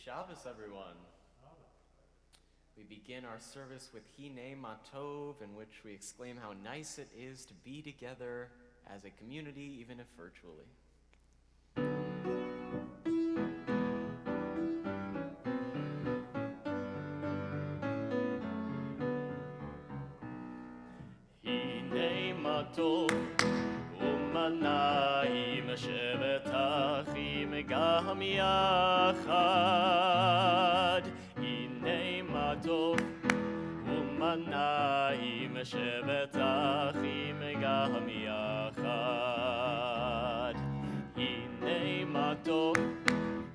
Shabbos, everyone. We begin our service with Hinei Matov, in which we exclaim how nice it is to be together as a community, even if virtually. Hinei Matov, Umanayim Shevet Achim Gam Yachad. Hinei Matov, Umanayim Shevet Achim Gam Yachad. Hinei Matov,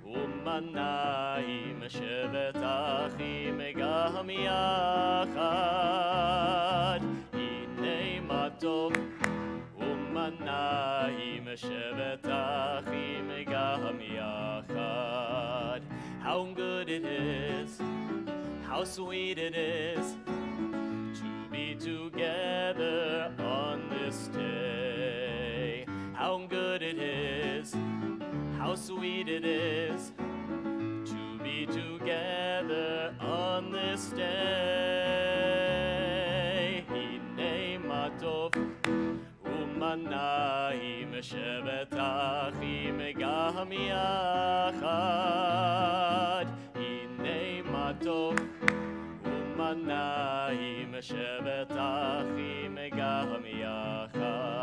Umanayim Shevet Achim Gam Yachad. Hinei Matov, Umanayim Shevet Achim Gam Yachad. How good it is, how sweet it is to be together on this day. How good it is, how sweet it is to be together on this day. Hinei Matov, Umanayim Shevet Achim Gam Yachad. Hinei Matov, Umanayim Shevet Achim Gam Yachad.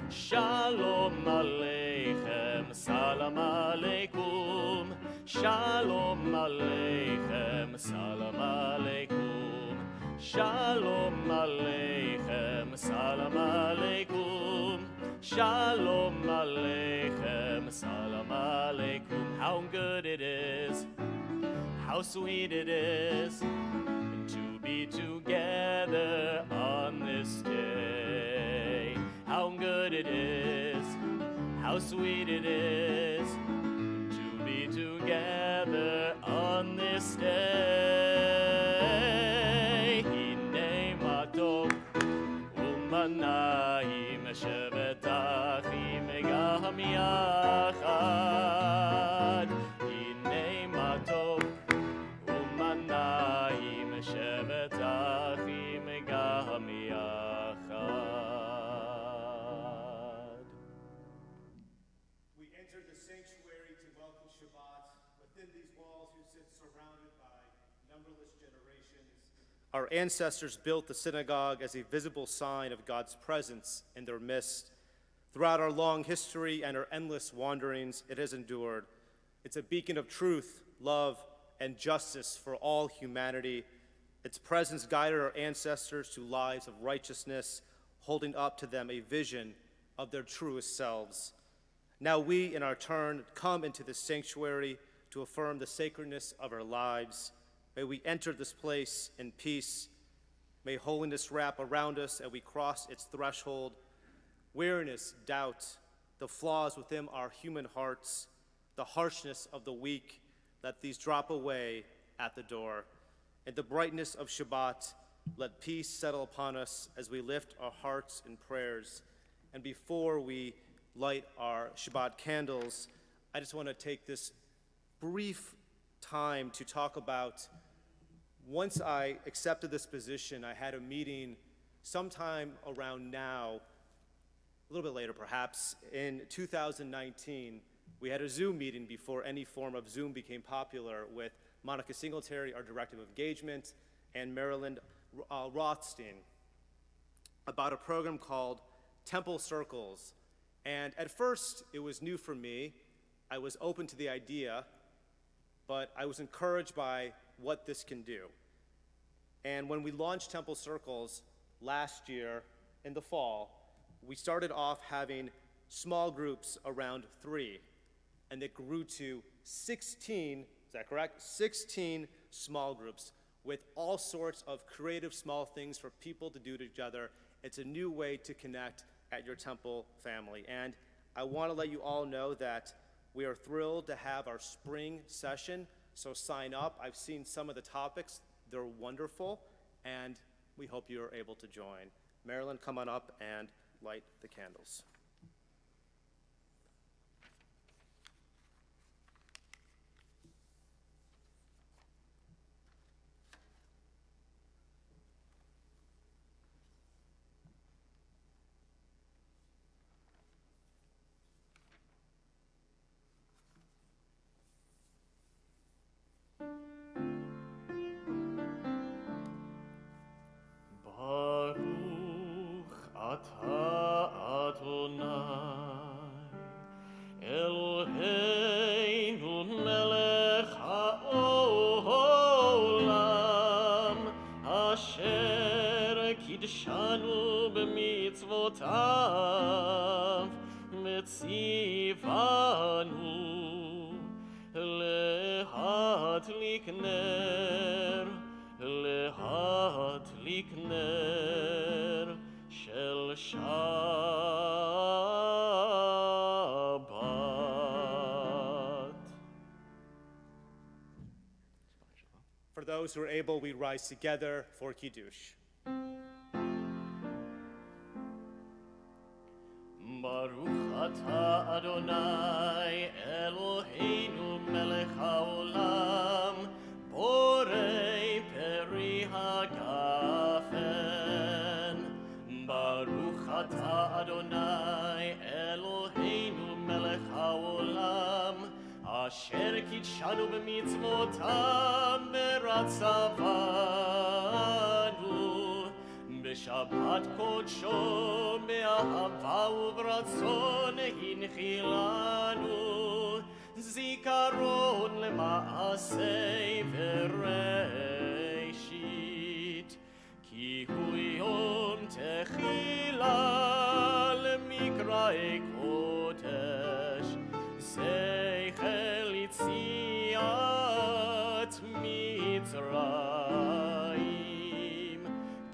Shalom Aleichem, Salam Aleikum. Shalom Aleichem, Salam Aleikum. Shalom Aleichem, Salam Aleikum. Shalom Aleichem, Salam Aleikum. How good it is, how sweet it is to be together on this day. How good it is, how sweet it is to be together on this day. Hinei Matov, Umanayim Shevet Achim Gam Yachad. Hinei Matov, Umanayim Shevet Achim Gam Yachad. We entered the sanctuary to welcome Shabbat. Within these walls who sit surrounded by numberless generations. Our ancestors built the synagogue as a visible sign of God's presence in their midst. Throughout our long history and our endless wanderings, it has endured. It's a beacon of truth, love, and justice for all humanity. Its presence guided our ancestors to lives of righteousness, holding up to them a vision of their truest selves. Now we, in our turn, come into this sanctuary to affirm the sacredness of our lives. May we enter this place in peace. May holiness wrap around us as we cross its threshold. Weariness, doubt, the flaws within our human hearts, the harshness of the weak, let these drop away at the door. In the brightness of Shabbat, let peace settle upon us as we lift our hearts in prayers. And before we light our Shabbat candles, I just want to take this brief time to talk about, once I accepted this position, I had a meeting sometime around now, a little bit later perhaps, in 2019. We had a Zoom meeting before any form of Zoom became popular with Monica Singletary, our Director of Engagement, and Marilyn Rothstein, about a program called Temple Circles. And at first, it was new for me. I was open to the idea, but I was encouraged by what this can do. And when we launched Temple Circles last year in the fall, we started off having small groups around 3, and it grew to 16, is that correct? 16 small groups with all sorts of creative small things for people to do together. It's a new way to connect at your Temple family. And I want to let you all know that we are thrilled to have our spring session, so sign up. I've seen some of the topics. They're wonderful, and we hope you're able to join. Marilyn, come on up and light the candles. Eloheinu melech haolam, asher kidshanu b'mitzvotav, metzivanu להדליק נר של שבת. For those who are able, we rise together for Kiddush. Baruch atah Adonai Eloheinu melech haolam, borei peri hagafen. Baruch atah Adonai Eloheinu melech haolam, asher kidshanu b'mitzvotav meratzavanu. בשבת קודשו באהבה וברצון הנחילנו, זיכרון למעשה וראשית, כי הוא יום תחילה למקראי קודש, זכר ליציאת מצרים.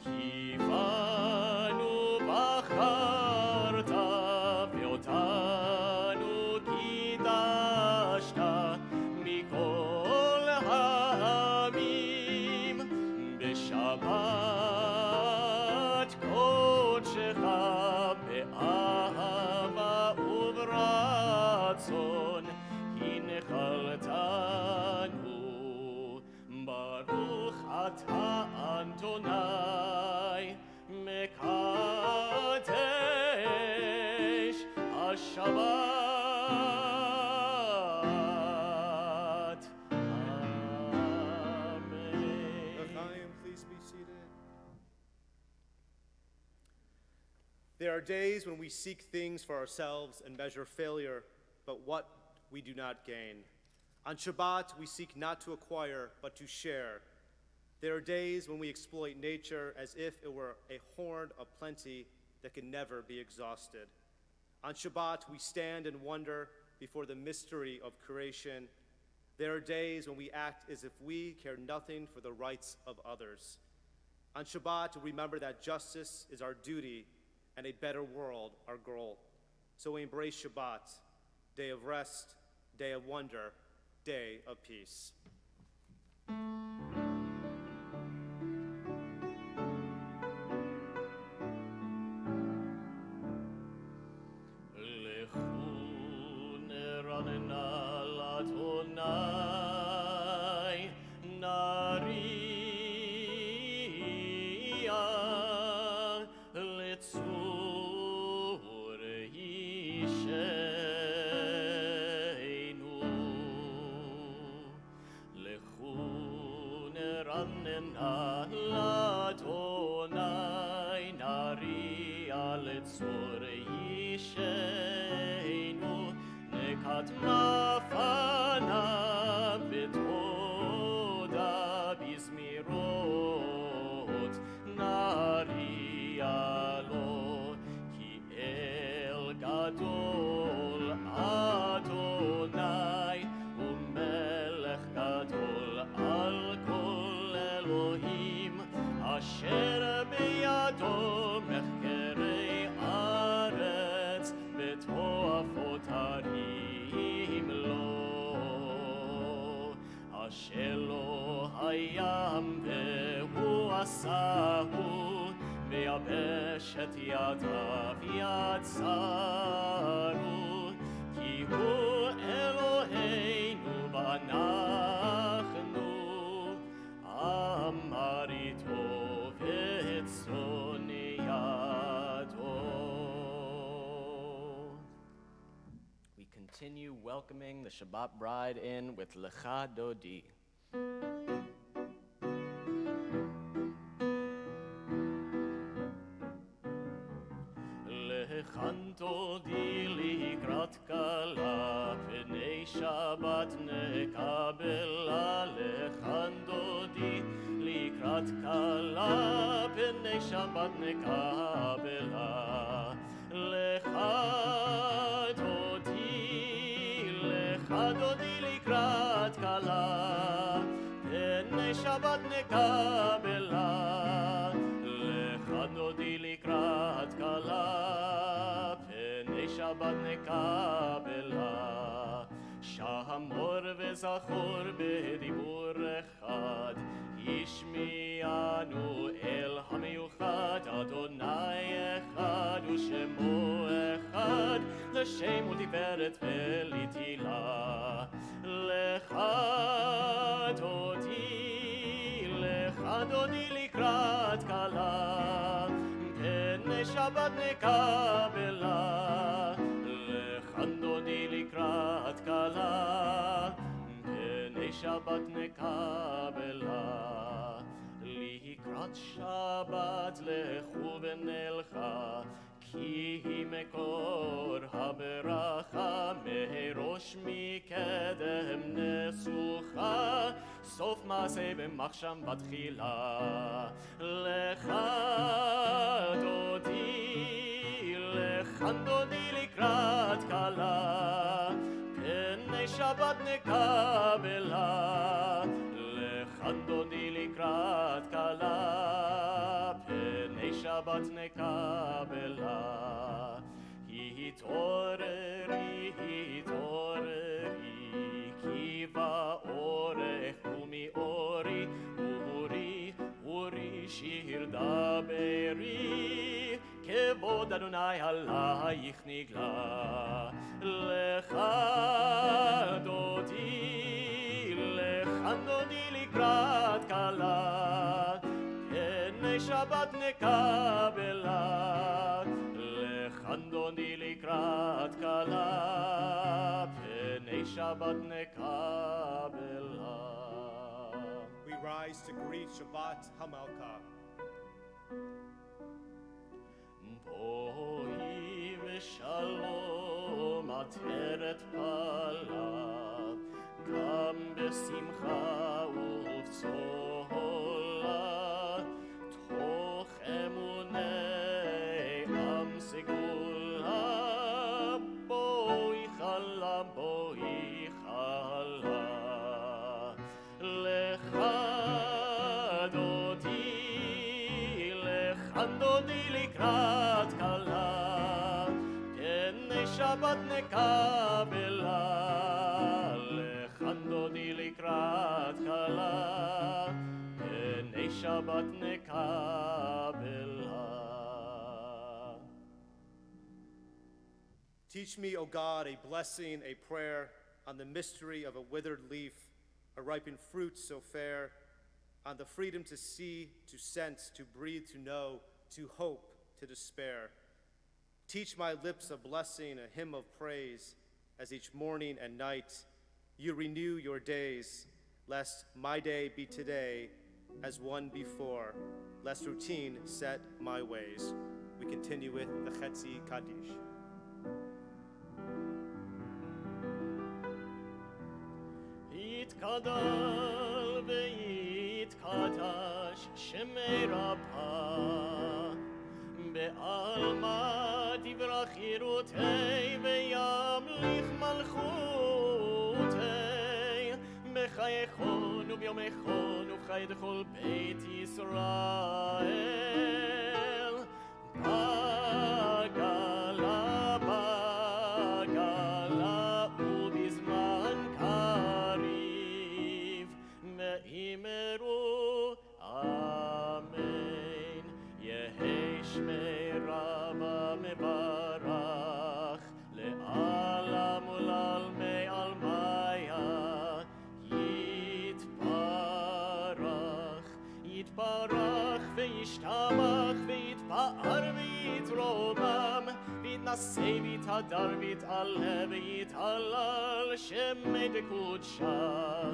כיוונו בחרת ואותנו קידשת מכל העמים, בשבת קודשך באהבה וברצון הנחלתנו. ברוך אתה אדוני מקדש השבת. Amen. L'chaim, please be seated. There are days when we seek things for ourselves and measure failure, but what we do not gain. On Shabbat, we seek not to acquire, but to share. There are days when we exploit nature as if it were a horn of plenty that can never be exhausted. On Shabbat, we stand and wonder before the mystery of creation. There are days when we act as if we care nothing for the rights of others. On Shabbat, we remember that justice is our duty and a better world our goal. So we embrace Shabbat, day of rest, day of wonder, day of peace. אשר בידו מחקרי ארץ בתועפות הרים לו, אשר לא הים והוא עשהו, ויבשת ידיו יצרו, כי הוא אלוהינו ואנחנו אמר איתו וצאן ידו. We continue welcoming the Shabbat bride in with Lecha Dodi. לכאן דודי לקראת כלה, פני שבת נקבלה, לכאן דודי לקראת כלה, פני שבת נקבלה. לך דודי לקראת כלה, פני שבת נקבלה. לך דודי לקראת כלה, פני שבת נקבלה. שמור וזכור בדיבור אחד, השמיענו אל המיוחד, אדוני אחד ושמו אחד, לשם ולתפארת ולתהילה. לך דודי לקראת כלה, פני שבת נקבלה. לך דודי לקראת כלה, פני שבת נקבלה. לקראת שבת לכו ונלכה, כי היא מקור הברכה, מראש מקדם נסוכה, סוף מעשה במחשם בתחילה. לך דודי לקראת כלה, פני שבת נקבלה. לך דודי לקראת כלה, פני שבת נקבלה. התעוררי, התעוררי, כי באורך ומאורי, אורי שיר דברי, כבוד אדוני עלייך נגלה. לך דודי לקראת כלה, פני שבת נקבלה. לך דודי לקראת כלה, פני שבת נקבלה. We rise to greet Shabbat HaMalka. בואי ושלום עטרת פניו, גם בשמחה ובצהלה, תוך אמוני עם סגולה. בואי חלה, בואי חלה. לך דודי לקראת כלה, פני שבת נקבלה. לך דודי לקראת כלה, פני שבת נקבלה. Teach me, O God, a blessing, a prayer, on the mystery of a withered leaf, a ripened fruit so fair, on the freedom to see, to sense, to breathe, to know, to hope, to despair. Teach my lips a blessing, a hymn of praise, as each morning and night you renew your days, lest my day be today as one before, lest routine set my ways. We continue with the Chetzi Kaddish. יתגדל ויתקדש שמי רבה, בעלמא תברך חירותי וימליך מלכותי, בחייכון וביומכון ובחיי דכל בית ישראל. בגלה ובזמן קריב ואמרו אמן. יהי שמי רבה מברך לעלם ולעלמי עלמיה. יתברך וישתבח ויתפאר ויתרומם, ויתנשא ויתהדר ויתעלה ויתהלל שמי דקודשה.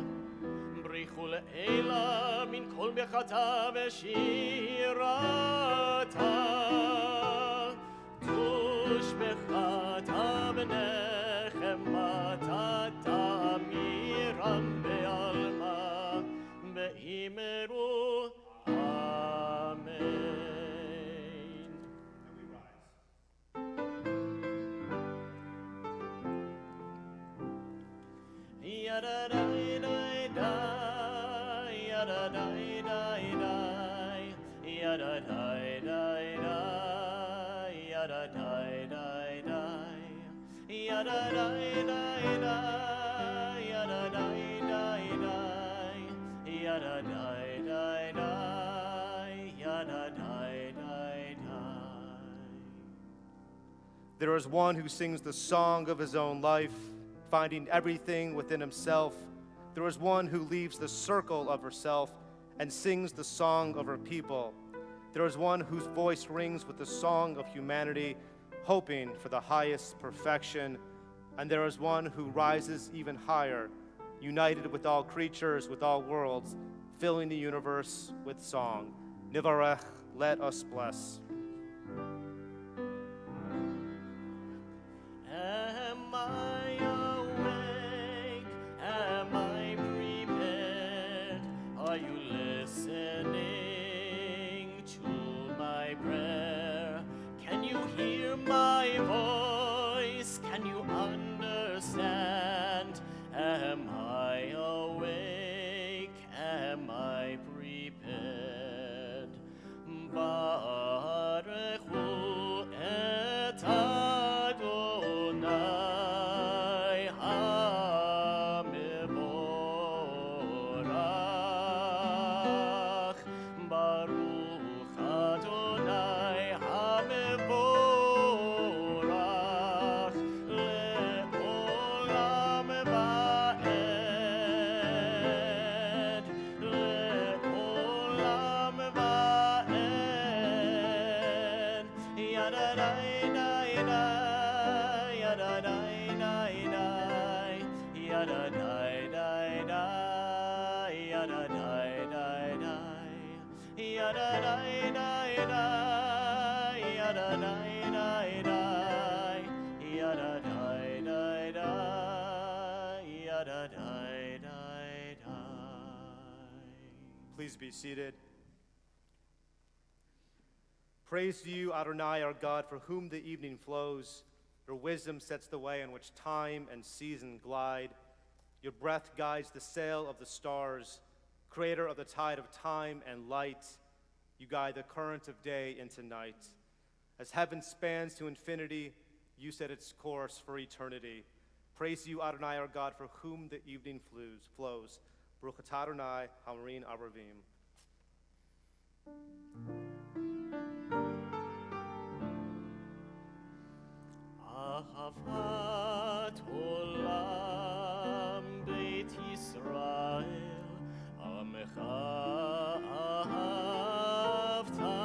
בריחו לאלה מן כל ברכתה ושירתה, תושבחת בני There is one who sings the song of his own life, finding everything within himself. There is one who leaves the circle of herself and sings the song of her people. There is one whose voice rings with the song of humanity, hoping for the highest perfection. And there is one who rises even higher, united with all creatures, with all worlds, filling the universe with song. Nivarech, let us bless. Am I awake? Am I prepared? Are you listening to my prayer? Can you hear my voice? Can you understand? Am I awake? Am I prepared? Baruchu et Adonai HaMevorach. Baruch Adonai HaMevorach le'olam va'ed. Le'olam va'ed. Yadadai-dai-dai, yadadai-dai-dai, yadadai-dai-dai, yadadai-dai-dai, yadadai-dai-dai, yadadai-dai-dai, yadadai-dai-dai, yadadai-dai-dai. Please be seated. Praise to you, Adonai, our God, for whom the evening flows. Your wisdom sets the way on which time and season glide. Your breath guides the sail of the stars, creator of the tide of time and light. You guide the current of day into night. As heaven spans to infinity, you set its course for eternity. Praise to you, Adonai, our God, for whom the evening flows. Baruch atah Adonai, Hamarin Aravim. Ahavat olam Beit Yisrael, Amecha ahavta,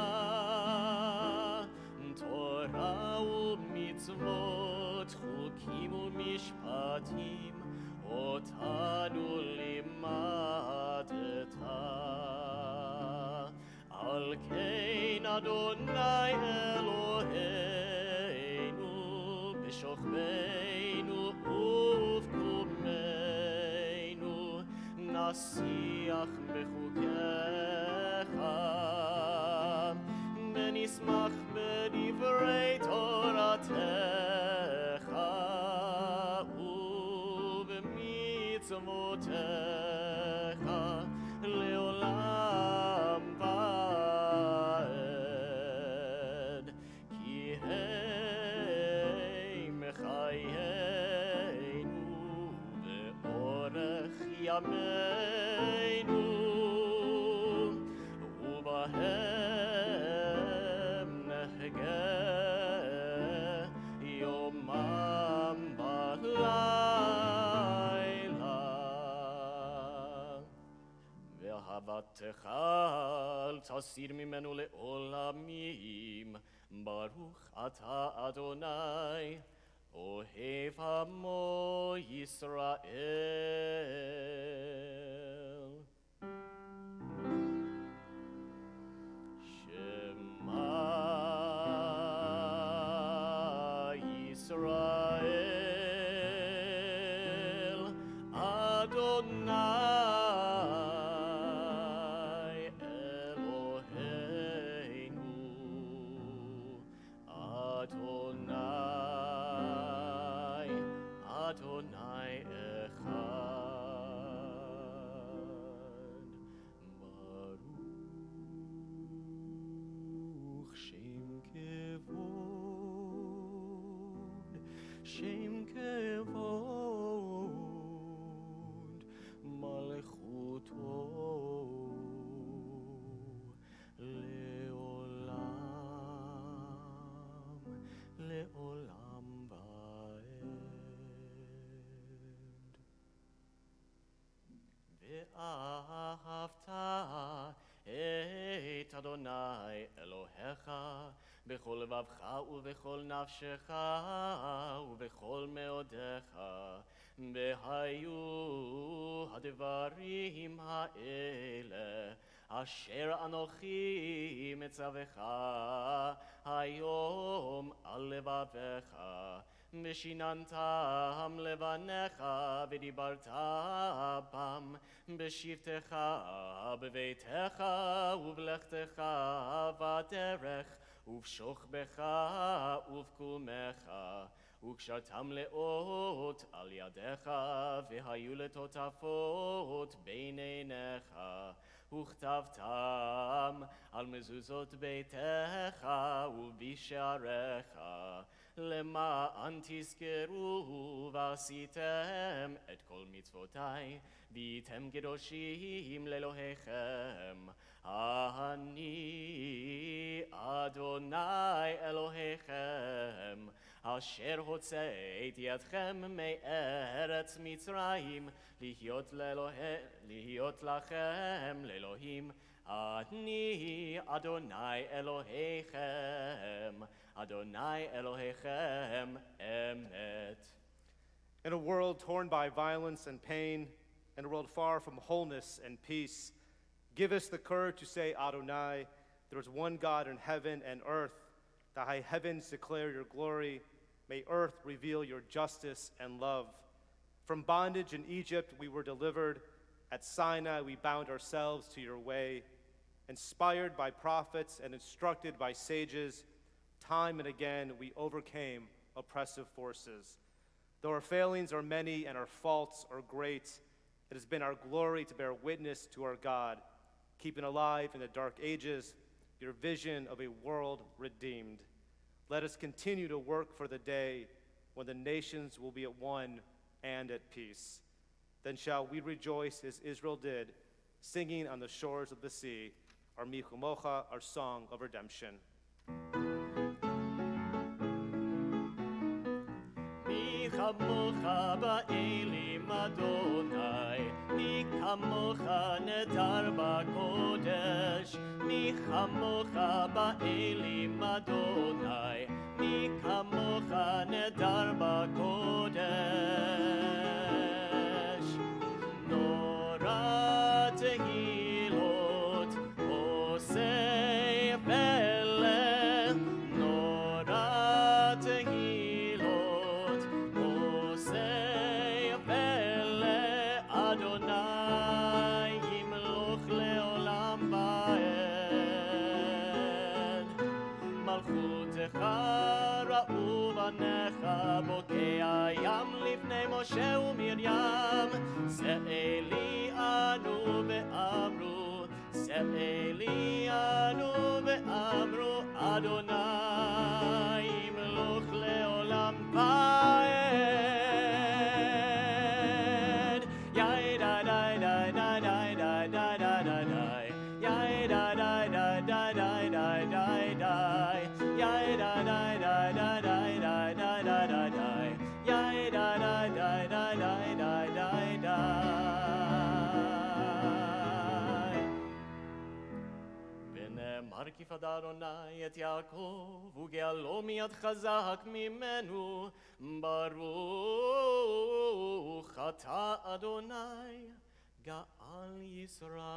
Torah u'mitzvot, chukim u'mishpatim, otanu limadeta. Al kein Adonai Eloheinu, b'shochbeinu uvkumeinu, nasiach bechukecha, benismach b'divrei Toratecha, ub'mitzvotecha, leolam va'ed, ki hei mechayenu ve'orech yameinu, ubahem nehgeh yomam v'layla. ואהבתך אל תסיר ממנו לעולמים. ברוך אתה אדוני, אוהב עמו ישראל. שמע ישראל, אדוני Adonai Echad. ואהבת את אדוני אלוהיך בכל לבבך ובכל נפשך ובכל מאודיך. והיו הדברים האלה אשר אנוכי מצווך היום על לבביך, ושיננתם לבניך ודיברת בם בשבתך בביתך ובלכתך בדרך ובשוכבך ובקומך, וקשרתם לאות על ידיך והיו לטוטפות בין עיניך, וכתבתם על מזוזות ביתך ובשעריך, למען תזכרו ועשיתם את כל מצוותי והייתם קדושים לאלוהיכם. אני אדוני אלוהיכם אשר הוצאתי אתכם מארץ מצרים להיות לכם לאלוהים. אני אדוני אלוהיכם, אדוני אלוהיכם אמת. In a world torn by violence and pain, in a world far from wholeness and peace, give us the courage to say, Adonai, there is one God in heaven and earth. The high heavens declare your glory. May earth reveal your justice and love. From bondage in Egypt we were delivered. At Sinai we bound ourselves to your way. Inspired by prophets and instructed by sages, time and again we overcame oppressive forces. Though our failings are many and our faults are great, it has been our glory to bear witness to our God, keeping alive in the dark ages your vision of a world redeemed. Let us continue to work for the day when the nations will be at one and at peace. Then shall we rejoice as Israel did, singing on the shores of the sea, our Michumocha, our song of redemption. מי כמוך באלים אדוני, מי כמוך נדר בקודש, מי כמוך באלים אדוני, מי כמוך נדר בקודש. נורא תהילות עושה פלא, נורא תהילות עושה פלא, אדוני ימלוך לעולם ועד. מלכותך ראו בניך, בוקע ים לפני משה ומרים. שאלי אנו ואמרו, שאלי אנו ואמרו, אדוני ימלוך לעולם ועד. יאי די די די די די די די די די די, יאי די די די די די די די די, יאי די די די די די די די די די די, יאי די די די די די די די די. ונאמר כי פדה אדוני את יעקב וגאלו מיד חזק ממנו. ברוך אתה אדוני גאל ישראל.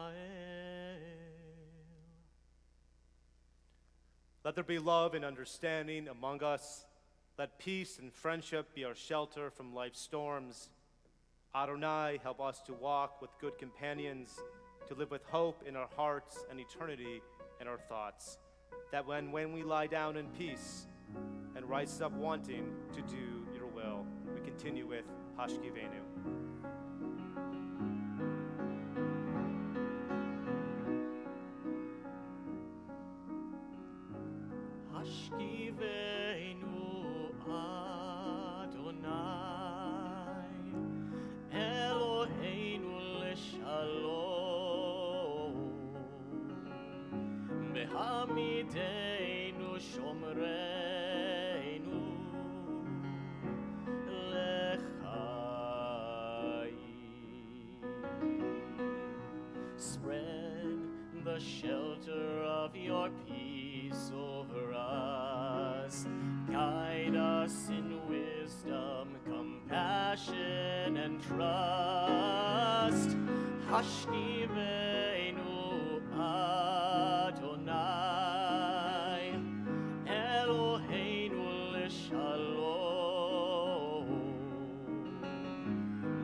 Let there be love and understanding among us. Let peace and friendship be our shelter from life's storms. Adonai, help us to walk with good companions, to live with hope in our hearts and eternity in our thoughts, that when we lie down in peace and rise up wanting to do your will, we continue with Hashkivenu. השכיבנו אדוני אלוהינו לשלום, בהעמידנו שומרנו לחיים. the shelter of your peace over us. Guide us in wisdom, compassion, and trust. Hashkivenu Adonai, Eloheinu l'shalom,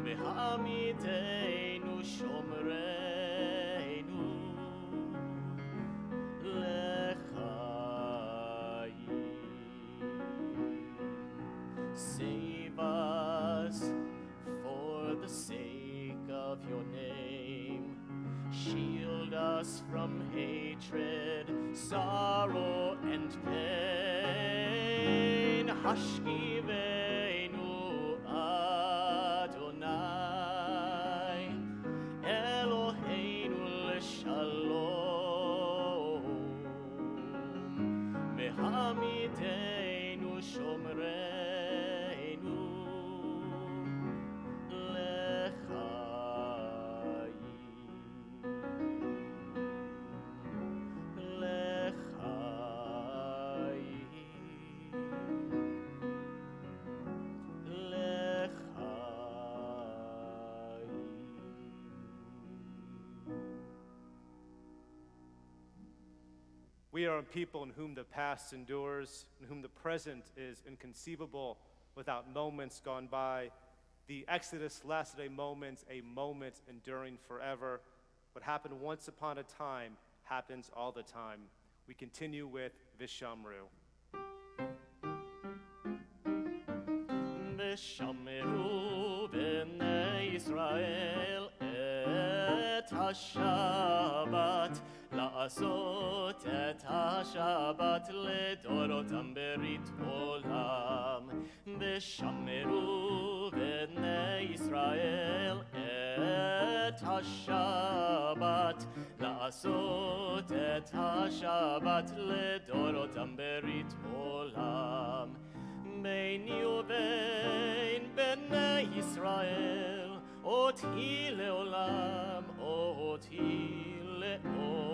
v'hamidenu shomreinu l'chaim. Save us for the sake of your name. Shield us from hatred, sorrow, and pain. Hashkivenu Adonai, Eloheinu l'shalom, v'hamidenu shomreinu l'chaim. We are a people in whom the past endures, in whom the present is inconceivable without moments gone by. The Exodus lasted a moment enduring forever. What happened once upon a time happens all the time. We continue with Vishamru. Vishamru b'nei Yisrael et ha-Shabbat, לעשות את השבת לדורותם ברית עולם. ושמרו בני ישראל את השבת, לעשות את השבת לדורותם ברית עולם. ביני ובין בני ישראל, אותי לעולם, אותי לעולם.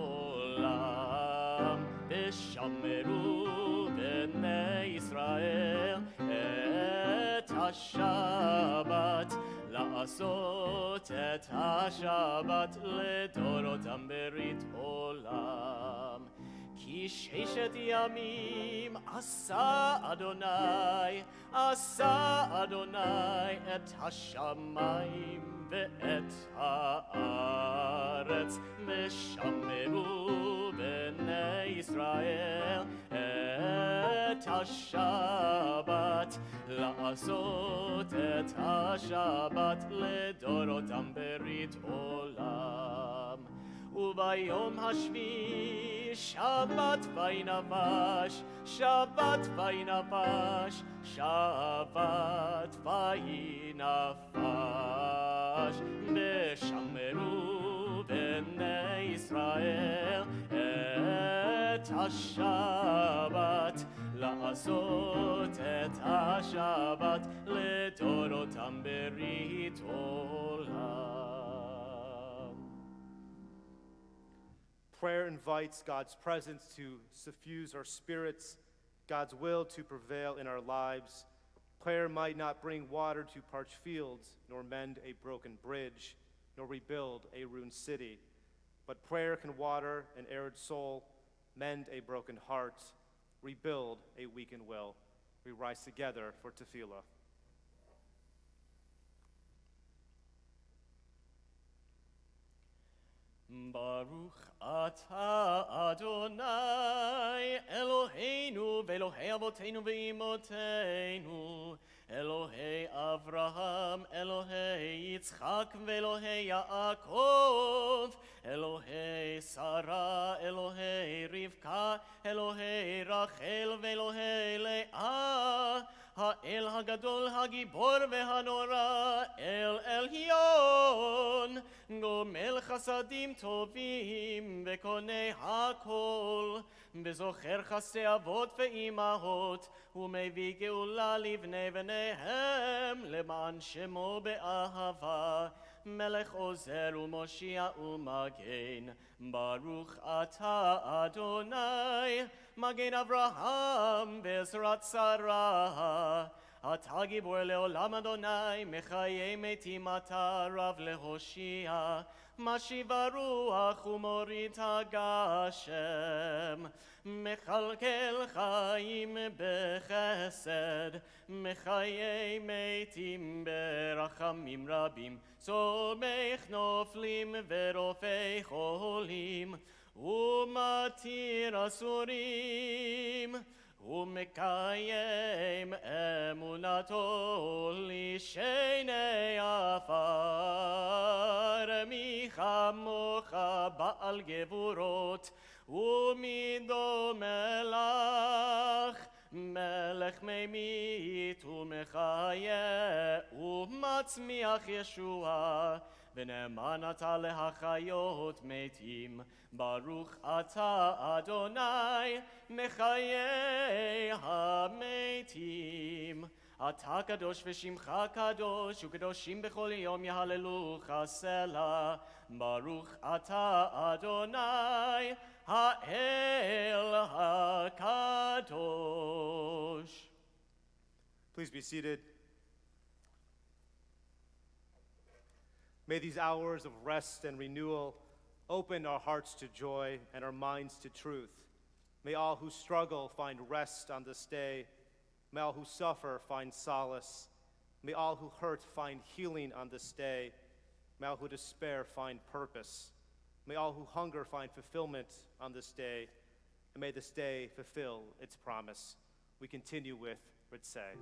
ושמרו בני ישראל את השבת, לעשות את השבת לדורותם ברית עולם. כי ששת ימים עשה אדוני את השמיים ואת הארץ. ושמרו בני ישראל את השבת, לעשות את השבת לדורותם ברית עולם. וביום השביעי שבת וינבש, שבת וינבש, שבת וינבש. ושמרו בני ישראל את השבת, לעשות את השבת לדורותם ברית עולם. Prayer invites God's presence to suffuse our spirits, God's will to prevail in our lives. Prayer might not bring water to parched fields, nor mend a broken bridge, nor rebuild a ruined city. But prayer can water an arid soul, mend a broken heart, rebuild a weakened will. We rise together for tefillah. Baruch atah Adonai Eloheinu ve'Elohei avoteinu ve'imoteinu, Elohei Avraham, Elohei Yitzchak ve'Elohei Yaakov, Elohei Sarah, Elohei Rivka, Elohei Rachel ve'Elohei Leah, האל הגדול, הגיבור והנורא, אל עליון, גומל חסדים טובים וקונה הכל, וזוכר חסדי אבות ואימהות, ומביא גאולה לבני בניהם, למען שמו באהבה. מלך עוזר ומושיע ומגן, ברוך אתה אדוני, מגן אברהם בעזרת שרה. אתה גיבור לעולם אדוני, מחיי מתים אתה רב להושיע, משיב הרוח ומוריד הגשם, מכלכל חיים בחסד, מחיי מתים ברחמים רבים, צומח נופלים ורופא חולים, ומתיר אסורים, ומקיים אמונתו לשני עפר. מי כמוך בעל גבורות ומדומה לך, מלך ממית ומחיה ומצמיח ישועה, ונאמן אתה להחיות מתים. ברוך אתה אדוני, מחיי המתים. אתה קדוש ושמך קדוש, וקדושים בכל יום יהללוך סלה. ברוך אתה אדוני, האל הקדוש. Please be seated. May these hours of rest and renewal open our hearts to joy and our minds to truth. May all who struggle find rest on this day. May all who suffer find solace. May all who hurt find healing on this day. May all who despair find purpose. May all who hunger find fulfillment on this day. And may this day fulfill its promise. We continue with Ritzeh.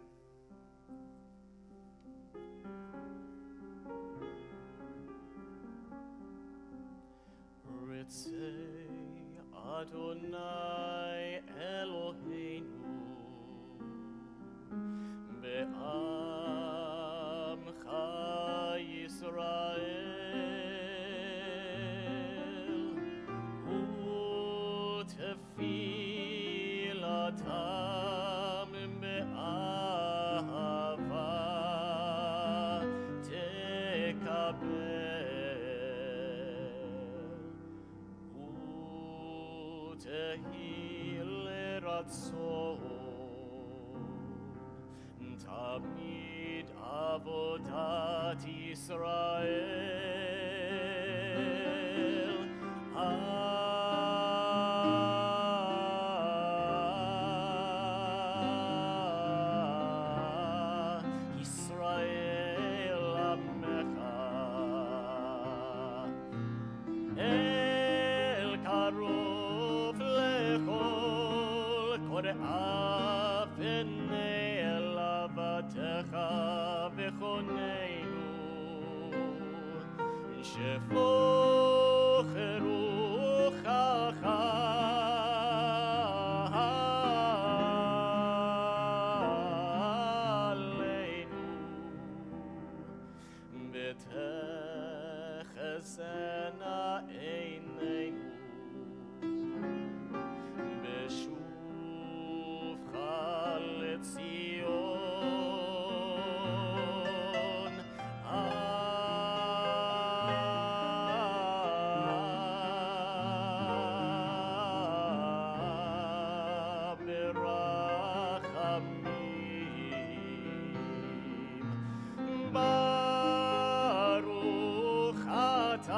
Ritzeh Adonai Eloheinu be'amcha Yisrael u'tefilatam be'ahava tekabel tehil ratzon tamid avodat Yisrael. Yisrael amecha el karov lechol kore'ah v'nei elavatecha v'choneinu shefoch ruchacha aleinu v'techezena eineinu b'shuvcha leTzion. Berachamim Baruch atah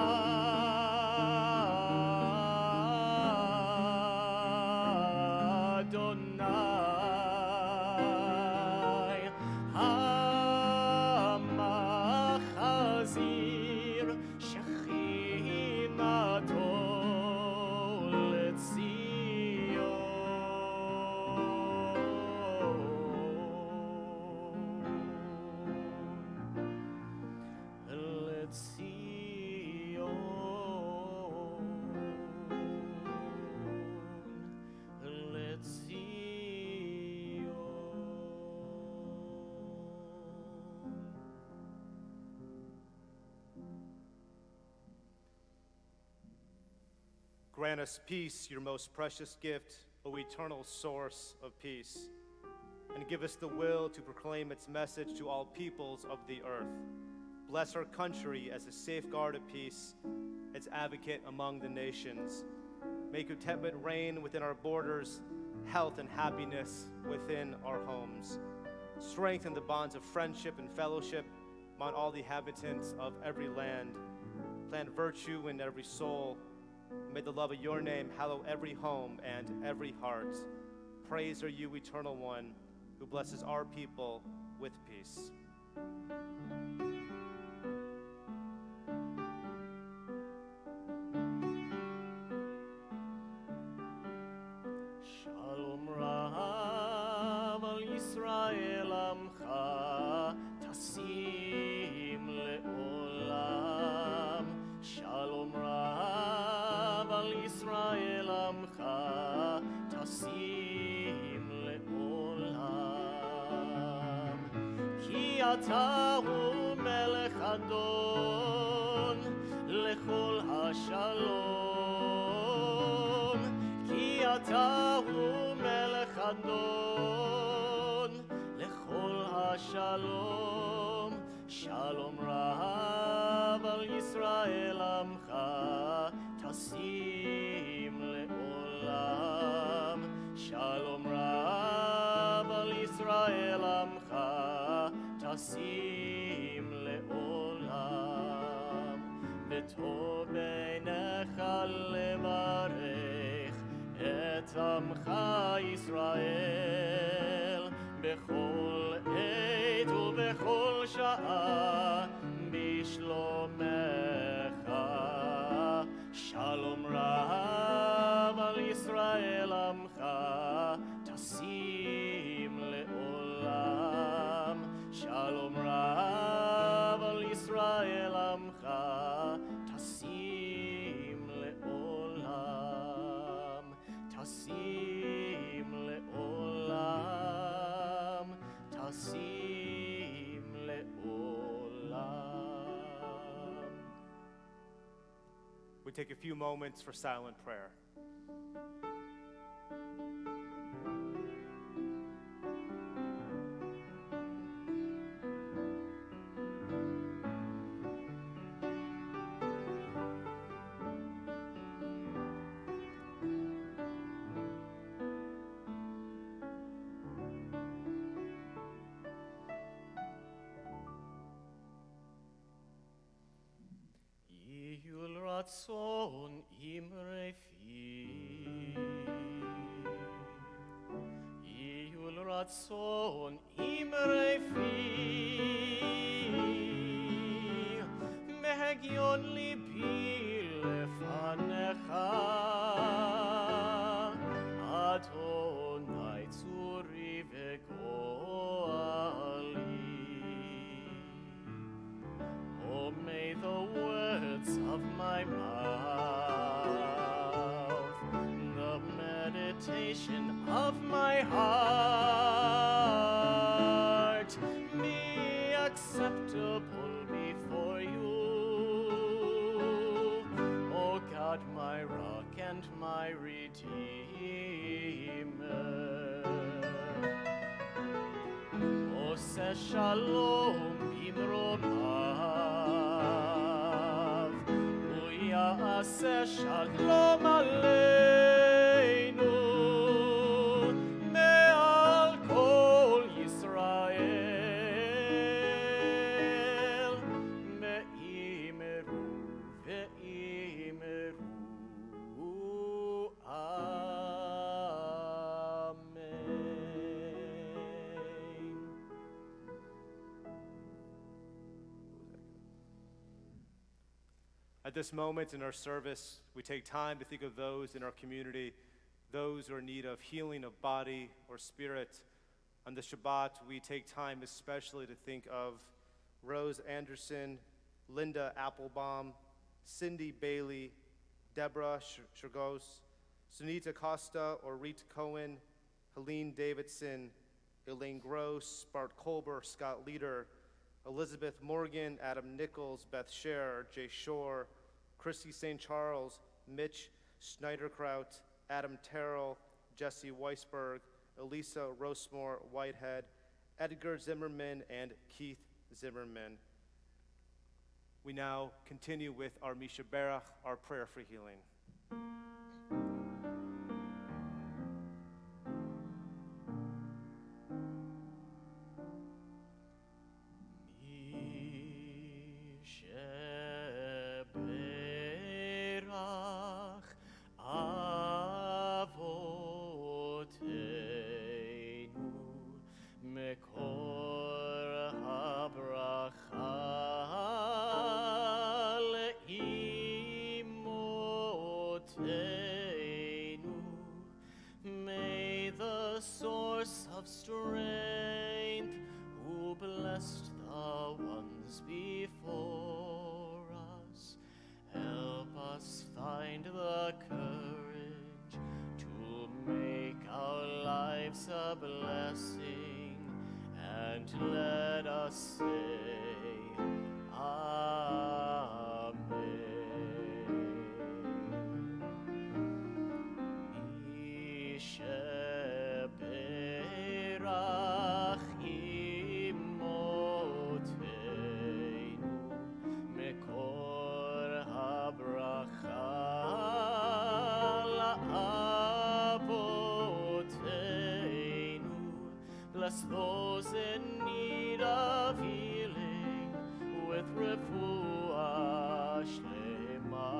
grant us peace, your most precious gift, O eternal source of peace, and give us the will to proclaim its message to all peoples of the earth. Bless our country as a safeguard of peace, its advocate among the nations. Make contentment reign within our borders, health and happiness within our homes. Strengthen the bonds of friendship and fellowship among all the inhabitants of every land. Plant virtue in every soul. May the love of your name hallow every home and every heart. Praise are you, Eternal One, who blesses our people with peace. Shalom Rav al Yisrael Amcha Tasim Le'olam. Shalom Rav al Yisrael Amcha Tasim Le'olam. Ki ata hu melech adon lechol hashalom. Ki ata hu melech adon lechol hashalom. Shalom Rav al Yisrael Amcha Tasim Le'olam. Shalom Rav al Yisrael Amcha Tasim Le'olam. V'tov beinecha levarech et Amcha Yisrael bechol עת ובכל שעה בשלומך. שלום רב על ישראל עמך תשים לעולם. שלום רב על ישראל עמך תשים לעולם. תשים לעולם. תשים לעולם. We take a few moments for silent prayer. יהיו רצון אמרי פי, יהיו רצון אמרי פי, מהגיון ליבי לפניך, אדוני צורי וגואלי. Oh, may the words of my mouth, the meditation of my heart be acceptable before you. O God, my rock and my redeemer. Ose shalom bimromav, uya'aseh shalom aleinu, me'al kol Yisrael, me'imeru ve'imeru. Amen. At this moment in our service, we take time to think of those in our community, those who are in need of healing of body or spirit. On the Shabbat, we take time especially to think of Rose Anderson, Linda Applebaum, Cindy Bailey, Deborah Shergos, Sunita Costa or Reet Cohen, Helene Davidson, Elaine Gross, Bart Colber, Scott Leader, Elizabeth Morgan, Adam Nichols, Beth Scher, Jay Shore, Chrissy St. Charles, Mitch Schneiderkraut, Adam Terrell, Jesse Weisberg, Elisa Rosemore Whitehead, Edgar Zimmerman, and Keith Zimmerman. We now continue with our Misha Berach, our prayer for healing. May the source of strength, who blessed the ones before us, help us find the courage to make our lives a blessing, and let us say, Amen. Sheberach imoteinu mekor habracha la'avoteinu. Bless those in need of healing with refuah shlema,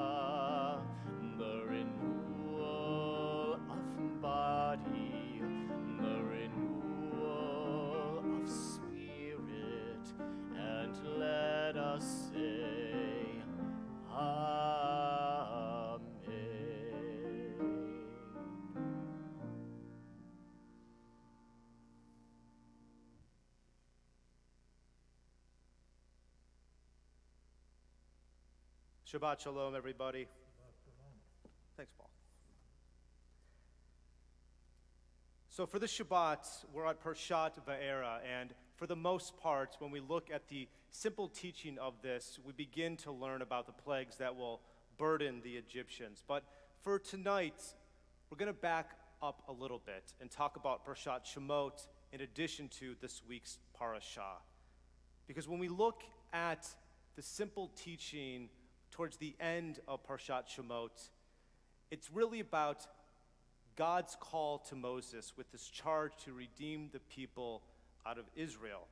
the renewal of body, the renewal of spirit, and let us say, Amen. Shabbat Shalom, everybody. Thanks, Paul. So for the Shabbat, we're at Parshat Va'era, and for the most part, when we look at the simple teaching of this, we begin to learn about the plagues that will burden the Egyptians. But for tonight, we're going to back up a little bit and talk about Parshat Shemot in addition to this week's parashah. Because when we look at the simple teaching towards the end of Parshat Shemot, it's really about God's call to Moses with this charge to redeem the people out of Israel.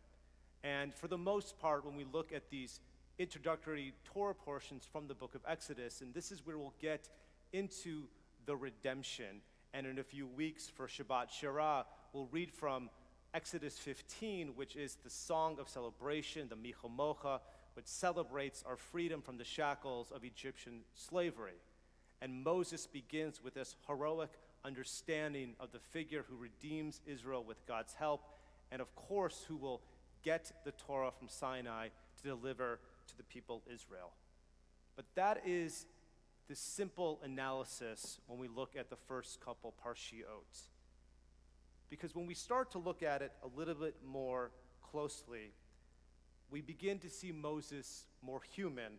And for the most part, when we look at these introductory Torah portions from the book of Exodus, and this is where we'll get into the redemption. And in a few weeks for Shabbat Shirah, we'll read from Exodus 15, which is the song of celebration, the Michomocha, which celebrates our freedom from the shackles of Egyptian slavery. And Moses begins with this heroic understanding of the figure who redeems Israel with God's help, and of course, who will get the Torah from Sinai to deliver to the people Israel. But that is the simple analysis when we look at the first couple parshiot. Because when we start to look at it a little bit more closely, we begin to see Moses more human.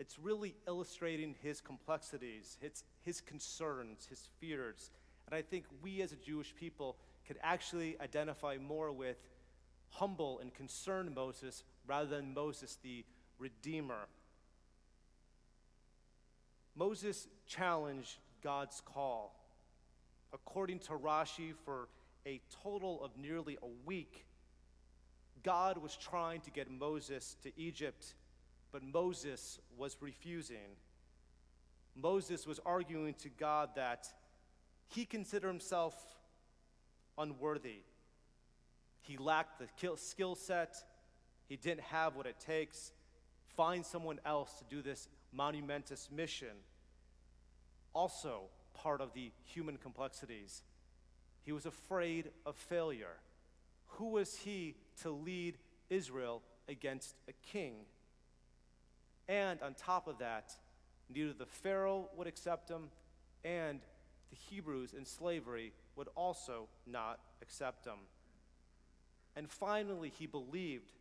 It's really illustrating his complexities, his concerns, his fears. And I think we as a Jewish people could actually identify more with humble and concerned Moses rather than Moses the Redeemer. Moses challenged God's call. According to Rashi, for a total of nearly a week, God was trying to get Moses to Egypt, but Moses was refusing. Moses was arguing to God that he considered himself unworthy. He lacked the skill set. He didn't have what it takes. Find someone else to do this monumentous mission. Also, part of the human complexities, he was afraid of failure. Who was he to lead Israel against a king? And on top of that, neither the Pharaoh would accept him, and the Hebrews in slavery would also not accept him. And finally, he believed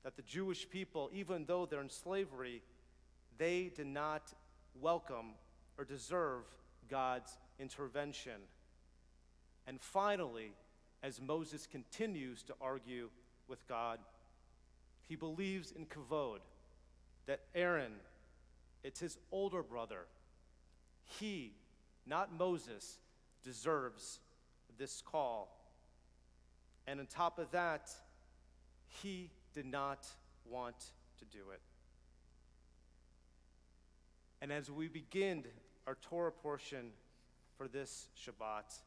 that the Jewish people, even though they're in slavery, they did not welcome or deserve God's intervention. And finally, as Moses continues to argue with God, he believes in kavod, that Aaron, it's his older brother. He, not Moses, deserves this call. And on top of that, he did not want to do it. And as we begin our Torah portion for this Shabbat,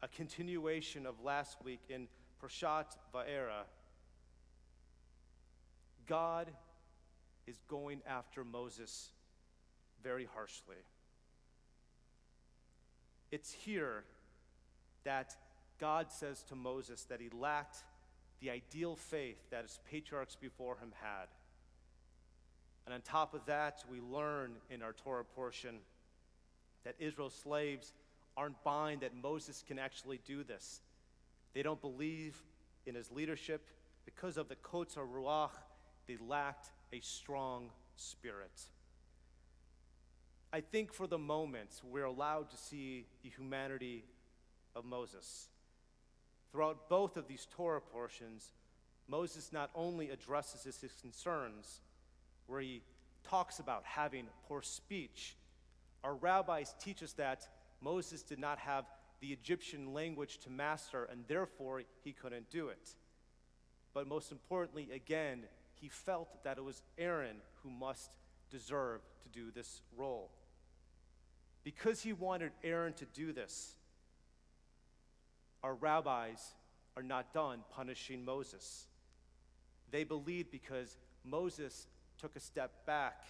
a continuation of last week in Parshat Va'era, God is going after Moses very harshly. It's here that God says to Moses that he lacked the ideal faith that his patriarchs before him had. And on top of that, we learn in our Torah portion that Israel's slaves aren't buying that Moses can actually do this. They don't believe in his leadership. Because of the Kotzer Ruach, they lacked a strong spirit. I think for the moment, we're allowed to see the humanity of Moses. Throughout both of these Torah portions, Moses not only addresses his concerns, where he talks about having poor speech. Our rabbis teach us that Moses did not have the Egyptian language to master, and therefore he couldn't do it. But most importantly, again, he felt that it was Aaron who must deserve to do this role. Because he wanted Aaron to do this, our rabbis are not done punishing Moses. They believe because Moses took a step back,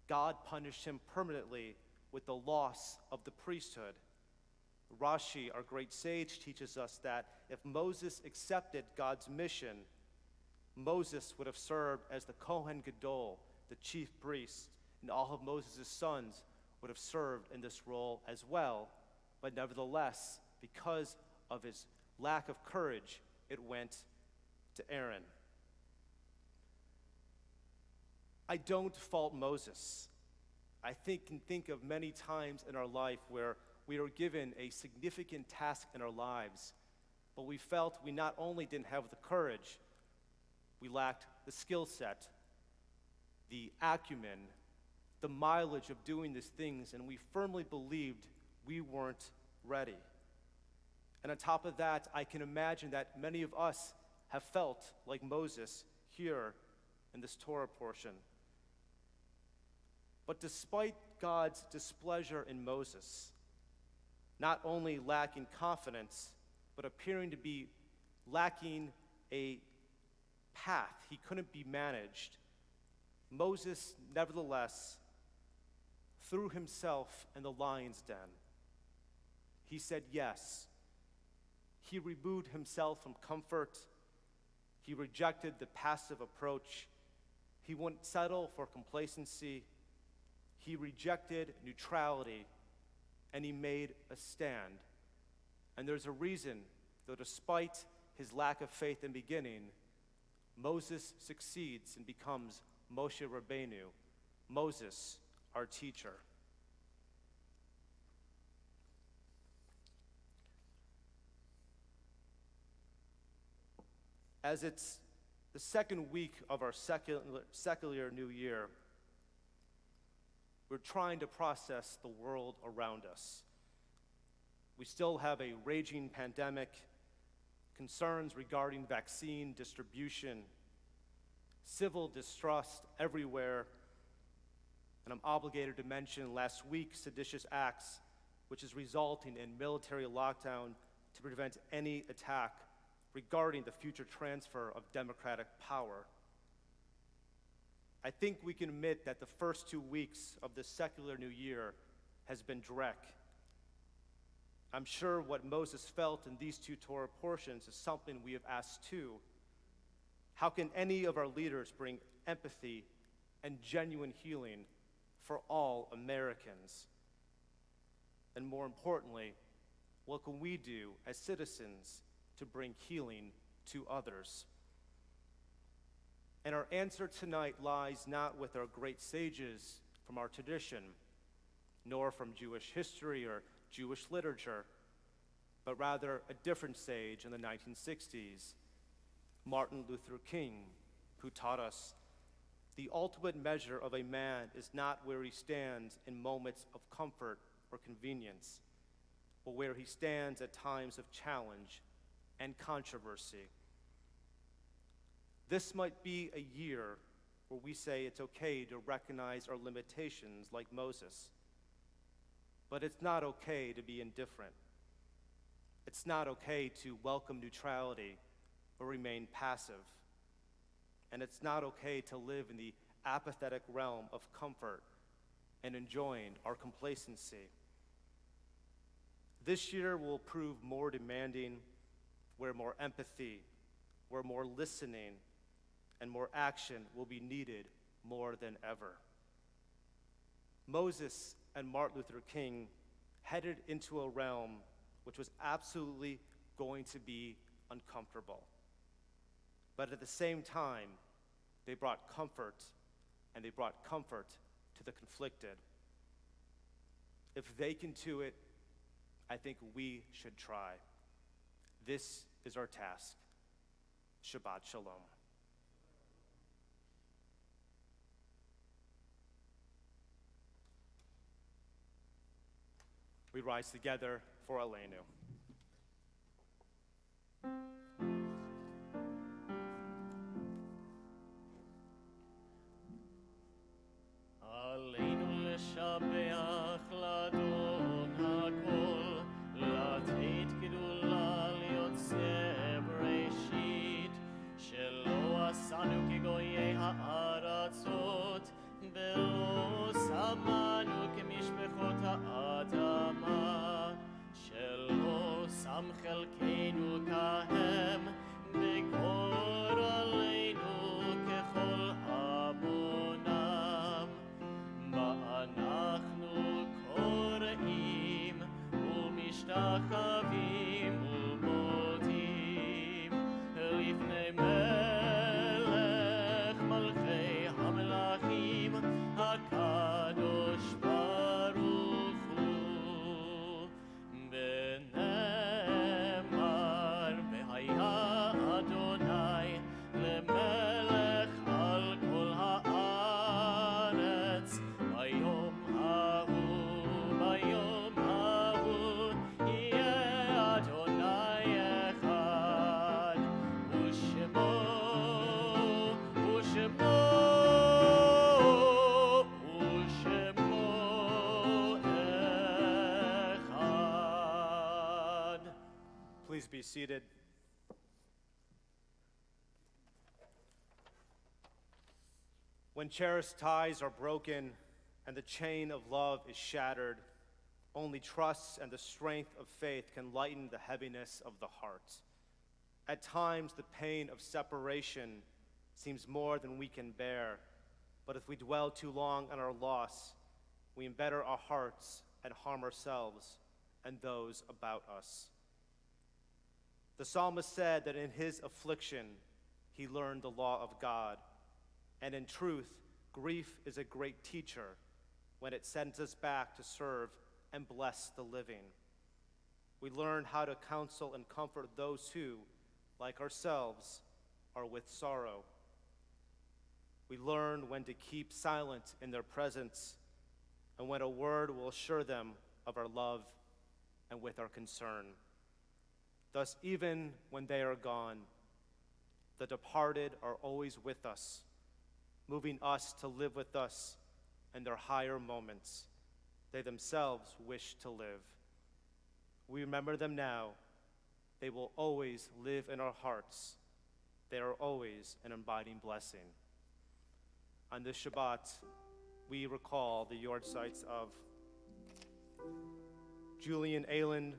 God punished him permanently with the loss of the priesthood. Rashi, our great sage, teaches us that if Moses accepted God's mission, Moses would have served as the Kohen Gadol, the chief priest, and all of Moses' sons would have served in this role as well. But nevertheless, because of his lack of courage, it went to Aaron. I don't fault Moses. I can think of many times in our life where we were given a significant task in our lives, but we felt we not only didn't have the courage, we lacked the skill set, the acumen, the mileage of doing these things, and we firmly believed we weren't ready. And on top of that, I can imagine that many of us have felt like Moses here in this Torah portion. But despite God's displeasure in Moses, not only lacking confidence, but appearing to be lacking a path, he couldn't be managed, Moses nevertheless threw himself in the lion's den. He said yes. He removed himself from comfort. He rejected the passive approach. He wouldn't settle for complacency. He rejected neutrality, and he made a stand. And there's a reason, though despite his lack of faith in beginning, Moses succeeds and becomes Moshe Rabbeinu, Moses, our teacher. As it's the second week of our secular New Year, we're trying to process the world around us. We still have a raging pandemic, concerns regarding vaccine distribution, civil distrust everywhere, and I'm obligated to mention last week's seditious acts, which is resulting in military lockdown to prevent any attack regarding the future transfer of democratic power. I think we can admit that the first 2 weeks of this secular New Year has been dreck. I'm sure what Moses felt in these two Torah portions is something we have asked too. How can any of our leaders bring empathy and genuine healing for all Americans? And more importantly, what can we do as citizens to bring healing to others? And our answer tonight lies not with our great sages from our tradition, nor from Jewish history or Jewish literature, but rather a different sage in the 1960s, Martin Luther King, who taught us the ultimate measure of a man is not where he stands in moments of comfort or convenience, but where he stands at times of challenge and controversy. This might be a year where we say it's okay to recognize our limitations like Moses, but it's not okay to be indifferent. It's not okay to welcome neutrality or remain passive. And it's not okay to live in the apathetic realm of comfort and enjoying our complacency. This year will prove more demanding, where more empathy, where more listening, and more action will be needed more than ever. Moses and Martin Luther King headed into a realm which was absolutely going to be uncomfortable. But at the same time, they brought comfort, and they brought comfort to the conflicted. If they can do it, I think we should try. This is our task. Shabbat Shalom. We rise together for Aleinu. עלינו לשבח לאדון הכל, לתת גדולה ליוצא בראשית, שלא עשנו כגויי הארצות, ולא שמנו כמשפחות האדמה, שלא שם חלקנו כהם, וגור עלינו ככל עמונם. אנחנו קוראים ומשתחווים ומודים לפני מלך מלכי המלכים הקדוש ברוך הוא. ונאמר והיה אדוני למלך על כל הארץ ביום ההוא יהיה אדוני אחד ושמו אחד. Please be seated. When cherished ties are broken and the chain of love is shattered, only trust and the strength of faith can lighten the heaviness of the heart. At times, the pain of separation seems more than we can bear, but if we dwell too long on our loss, we embitter our hearts and harm ourselves and those about us. The psalmist said that in his affliction, he learned the law of God. And in truth, grief is a great teacher when it sends us back to serve and bless the living. We learn how to counsel and comfort those who, like ourselves, are with sorrow. We learn when to keep silent in their presence and when a word will assure them of our love and with our concern. Thus, even when they are gone, the departed are always with us, moving us to live with us in their higher moments they themselves wish to live. We remember them now. They will always live in our hearts. They are always an abiding blessing. On this Shabbat, we recall the yordzites of Julian Ayland,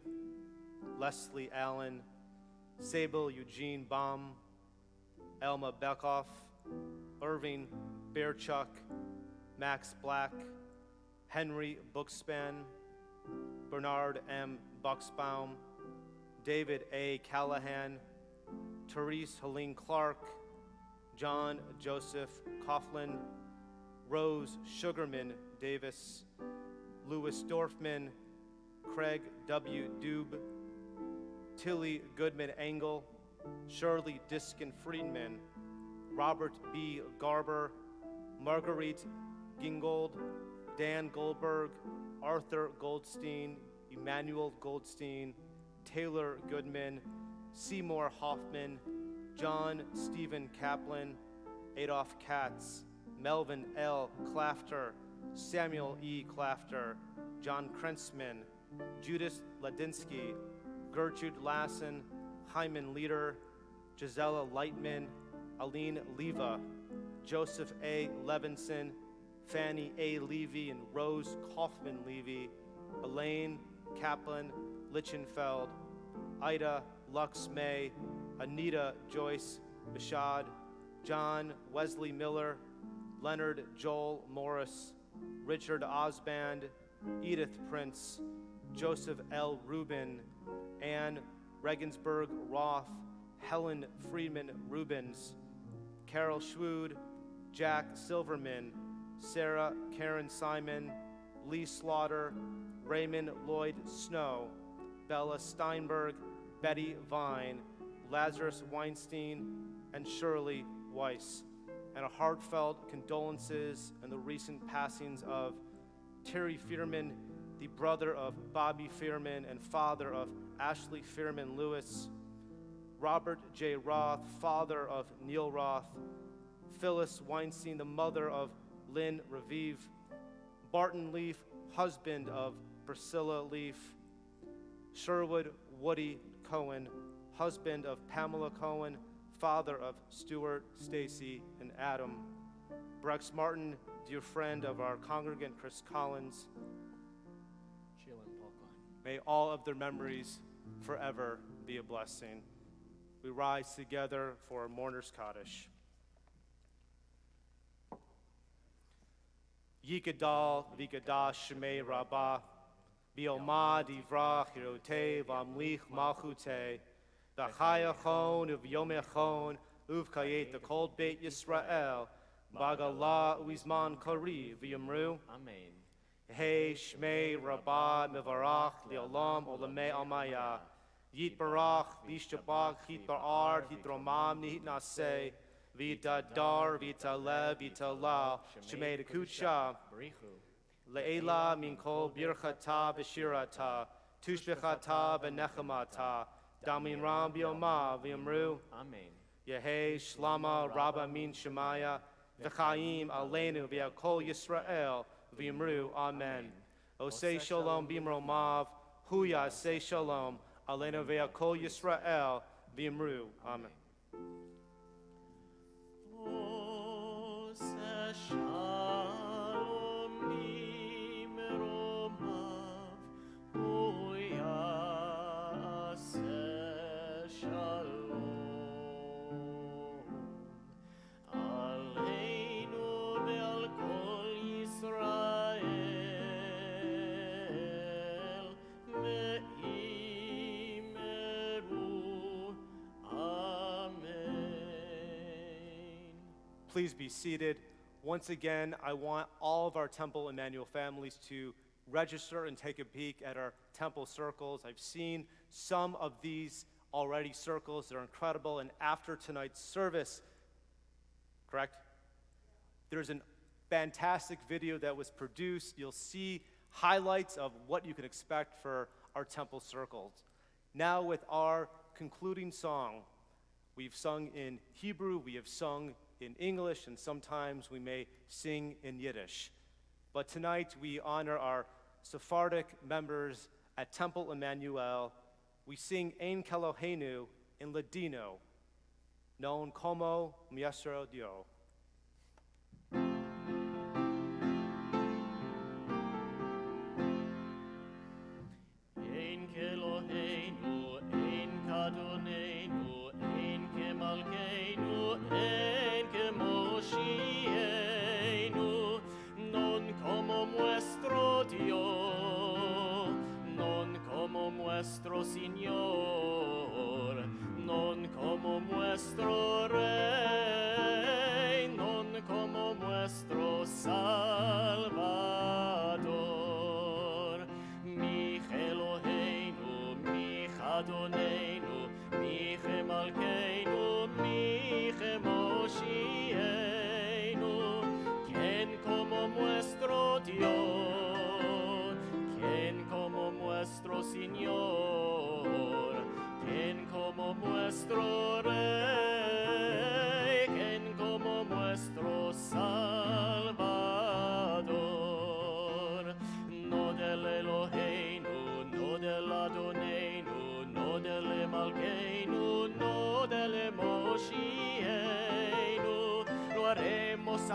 Leslie Allen, Sable Eugene Baum, Elma Bekoff, Irving Bearchuck, Max Black, Henry Bookspan, Bernard M. Bucksbaum, David A. Callahan, Therese Helene Clark, John Joseph Coughlin, Rose Sugarman Davis, Louis Dorfman, Craig W. Dube, Tilly Goodman Engel, Shirley Diskin Friedman, Robert B. Garber, Marguerite Gingold, Dan Goldberg, Arthur Goldstein, Emmanuel Goldstein, Taylor Goodman, Seymour Hoffman, John Stephen Kaplan, Adolph Katz, Melvin L. Clafter, Samuel E. Clafter, John Krentzman, Judith Ladinsky, Gertrude Lassen, Hyman Leader, Gisela Lightman, Aline Leva, Joseph A. Levinson, Fanny A. Levy and Rose Kaufman Levy, Elaine Kaplan Lichtenfeld, Ida Lux May, Anita Joyce Bashad, John Wesley Miller, Leonard Joel Morris, Richard Osband, Edith Prince, Joseph L. Rubin, Anne Regensburg Roth, Helen Friedman Rubens, Carol Schwood, Jack Silverman, Sarah Karen Simon, Lee Slaughter, Raymond Lloyd Snow, Bella Steinberg, Betty Vine, Lazarus Weinstein, and Shirley Weiss, and a heartfelt condolences in the recent passings of Terry Fearman, the brother of Bobby Fearman and father of Ashley Fearman Lewis, Robert J. Roth, father of Neil Roth, Phyllis Weinstein, the mother of Lynn Raviv, Barton Leaf, husband of Priscilla Leaf, Sherwood Woody Cohen, husband of Pamela Cohen, father of Stuart, Stacy, and Adam, Brex Martin, dear friend of our congregant Chris Collins. Sheila and Paul Klein. May all of their memories forever be a blessing. We rise together for a mourner's Kaddish. Yikadal v'ikadash shemei rabbah, bi'oma divrach hirotei v'amlich malchutei, v'chayachon uv'yomechon uv'kayet the kol beit Yisrael, b'agalah u'izman kari v'yamru, Amen. Hey shmei rabbah mevarach li'olam olamei amaya, yit barach v'ishtabach hit bar'ar hit romam nihit naseh, Vita dar, vita le, vita la, shemei dekucha, Barichu. le'ela min kol birchata v'shirata, tushbechata v'nechamata, damin ram bioma v'yamru, Amen. Yehei shlama rabba min shemaya, v'chaim aleinu v'yakol Yisrael v'yamru, amen. Osei shalom bimromav, huya say shalom, aleinu v'yakol Yisrael v'yamru, amen. Please be seated. Once again, I want all of our Temple Emanu-El families to register and take a peek at our temple circles. I've seen some of these already circles. They're incredible. And after tonight's service, correct? There's a fantastic video that was produced. You'll see highlights of what you can expect for our temple circles. Now with our concluding song, we've sung in Hebrew, we have sung in English, and sometimes we may sing in Yiddish. But tonight we honor our Sephardic members at Temple Emanu-El. We sing Ein Kelohenu in Ladino, known como Miesero Dio. Ein Kelohenu, ein Kadonenu, ein Kemalkeinu, ein Kemoshienu, non como nuestro Dios, non como nuestro Señor, non como nuestro Rey, non como nuestro Salvador.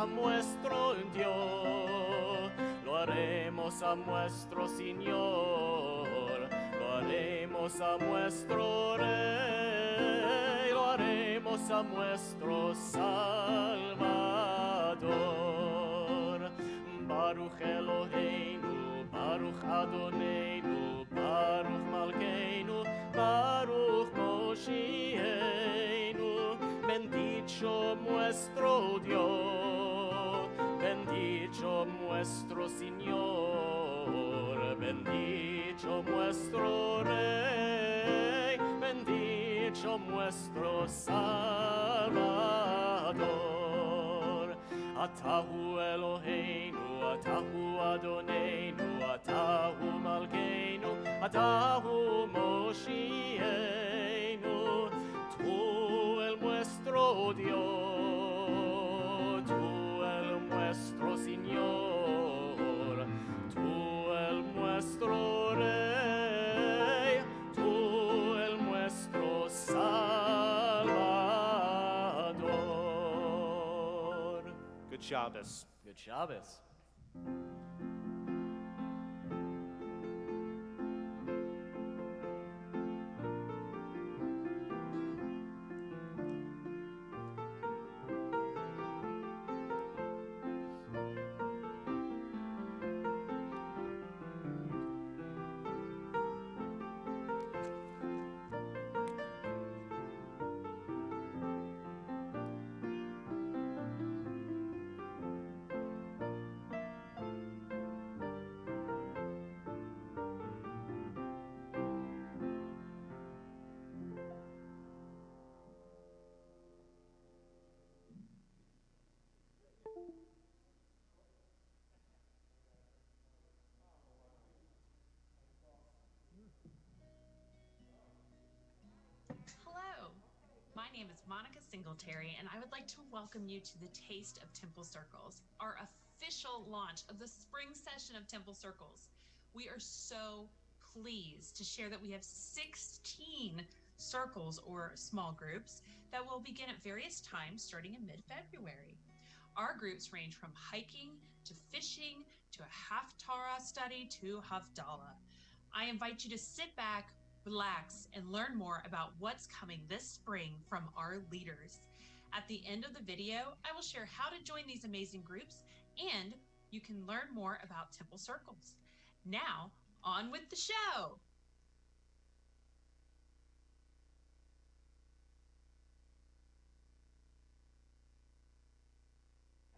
a nuestro Dios, lo haremos a nuestro Señor, lo haremos a nuestro Rey, lo haremos a nuestro Salvador. Baruch Eloheinu, Baruch Adonenu, Baruch Malkeinu, Baruch Moshiach, bendito nuestro Dios, bendito nuestro Señor, bendito nuestro Rey, bendito nuestro Salvador. Atahu Eloheinu, Atahu Adonenu, Atahu Malkeinu, Atahu Moshiach, tú el nuestro Dios, tú el nuestro Señor, tú el nuestro Rey, tú el nuestro Salvador. Good Shabbos. Good Shabbos. Hello, my name is Monica Singletary, and I would like to welcome you to the Taste of Temple Circles, our official launch of the spring session of Temple Circles. We are so pleased to share that we have 16 circles or small groups that will begin at various times starting in mid-February. Our groups range from hiking to fishing to a Haftarah study to Havdalah. I invite you to sit back, relax, and learn more about what's coming this spring from our leaders. At the end of the video, I will share how to join these amazing groups, and you can learn more about Temple Circles. Now, on with the show.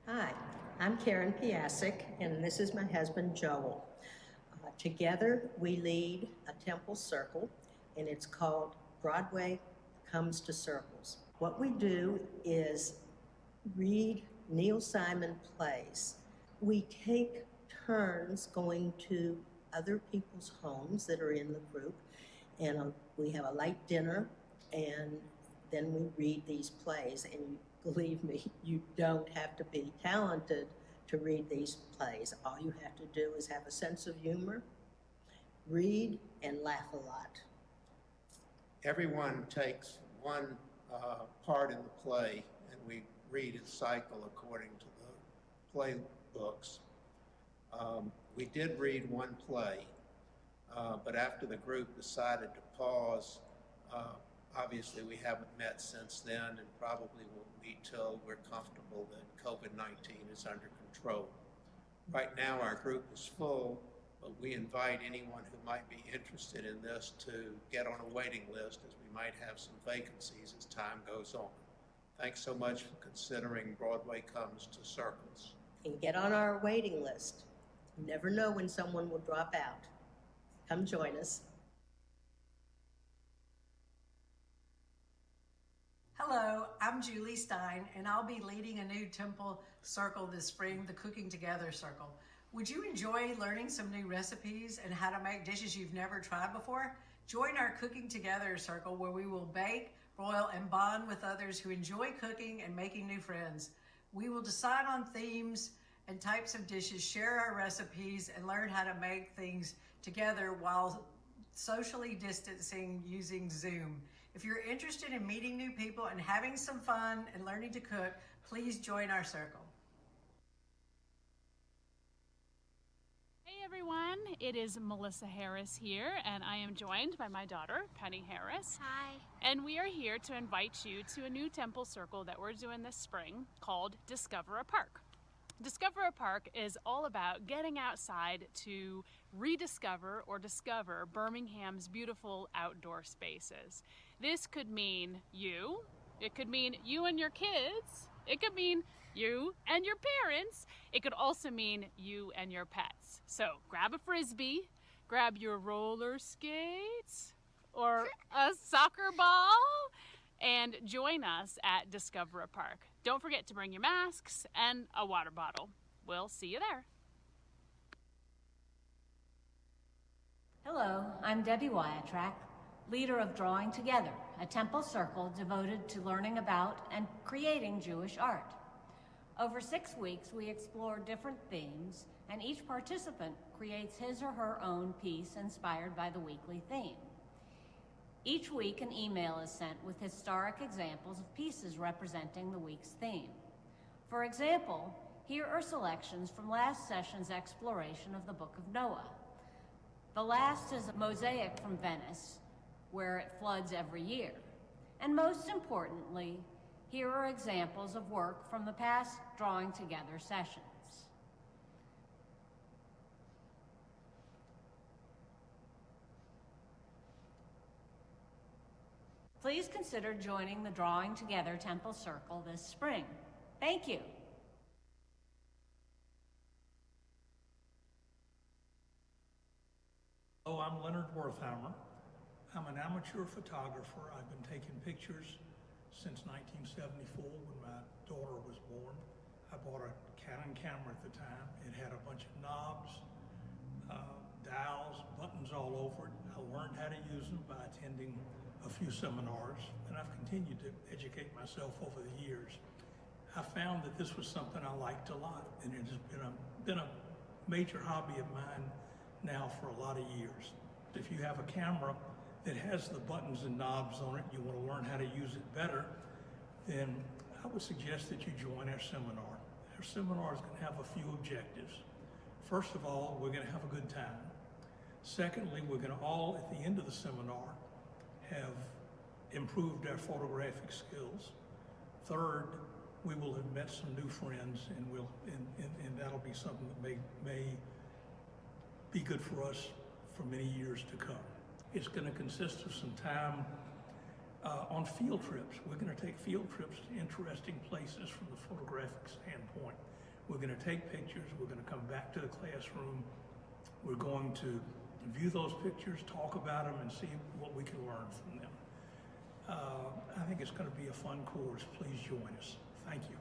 Hi, I'm Karen Piasek, and this is my husband, Joel. Together, we lead a temple circle, and it's called Broadway Comes to Circles. What we do is read Neil Simon plays. We take turns going to other people's homes that are in the group, and we have a light dinner, and then we read these plays. And believe me, you don't have to be talented to read these plays. All you have to do is have a sense of humor, read, and laugh a lot. Everyone takes one part in the play, and we read and cycle according to the play books. We did read one play, but after the group decided to pause, obviously we haven't met since then, and probably won't meet till we're comfortable that COVID-19 is under control. Right now our group is full, but we invite anyone who might be interested in this to get on a waiting list, as we might have some vacancies as time goes on. Thanks so much for considering Broadway Comes to Circles. And get on our waiting list. You never know when someone will drop out. Come join us. Hello, I'm Julie Stein, and I'll be leading a new temple circle this spring, the Cooking Together Circle. Would you enjoy learning some new recipes and how to make dishes you've never tried before? Join our Cooking Together Circle, where we will bake, broil, and bond with others who enjoy cooking and making new friends. We will decide on themes and types of dishes, share our recipes, and learn how to make things together while socially distancing using Zoom. If you're interested in meeting new people and having some fun and learning to cook, please join our circle. everyone, it is Melissa Harris here, and I am joined by my daughter, Penny Harris. Hi. And we are here to invite you to a new temple circle that we're doing this spring called Discover a Park. Discover a Park is all about getting outside to rediscover or discover Birmingham's beautiful outdoor spaces. This could mean you, it could mean you and your kids, it could mean you and your parents, it could also mean you and your pets. So grab a Frisbee, grab your roller skates or a soccer ball, and join us at Discover a Park. Don't forget to bring your masks and a water bottle. We'll see you there. Hello, I'm Debbie Wyatrack, leader of Drawing Together, a temple circle devoted to learning about and creating Jewish art. Over 6 weeks, we explore different themes, and each participant creates his or her own piece inspired by the weekly theme. Each week, an email is sent with historic examples of pieces representing the week's theme. For example, here are selections from last session's exploration of the Book of Noah. The last is a mosaic from Venice, where it floods every year. And most importantly, here are examples of work from the past Drawing Together sessions. Please consider joining the Drawing Together Temple Circle this spring. Thank you. Hello, I'm Leonard Wertheimer. I'm an amateur photographer. I've been taking pictures since 1974 when my daughter was born. I bought a Canon camera at the time. It had a bunch of knobs, dials, buttons all over it. I learned how to use them by attending a few seminars, and I've continued to educate myself over the years. I found that this was something I liked a lot, and it has been a major hobby of mine now for a lot of years. If you have a camera that has the buttons and knobs on it, you want to learn how to use it better, then I would suggest that you join our seminar. Our seminar is going to have a few objectives. First of all, we're going to have a good time. Secondly, we're going to all, at the end of the seminar, have improved our photographic skills. Third, we will have met some new friends, and that'll be something that may be good for us for many years to come. It's going to consist of some time on field trips. We're going to take field trips to interesting places from the photographic standpoint. We're going to take pictures. We're going to come back to the classroom. We're going to view those pictures, talk about them, and see what we can learn from them. I think it's going to be a fun course. Please join us. Thank you.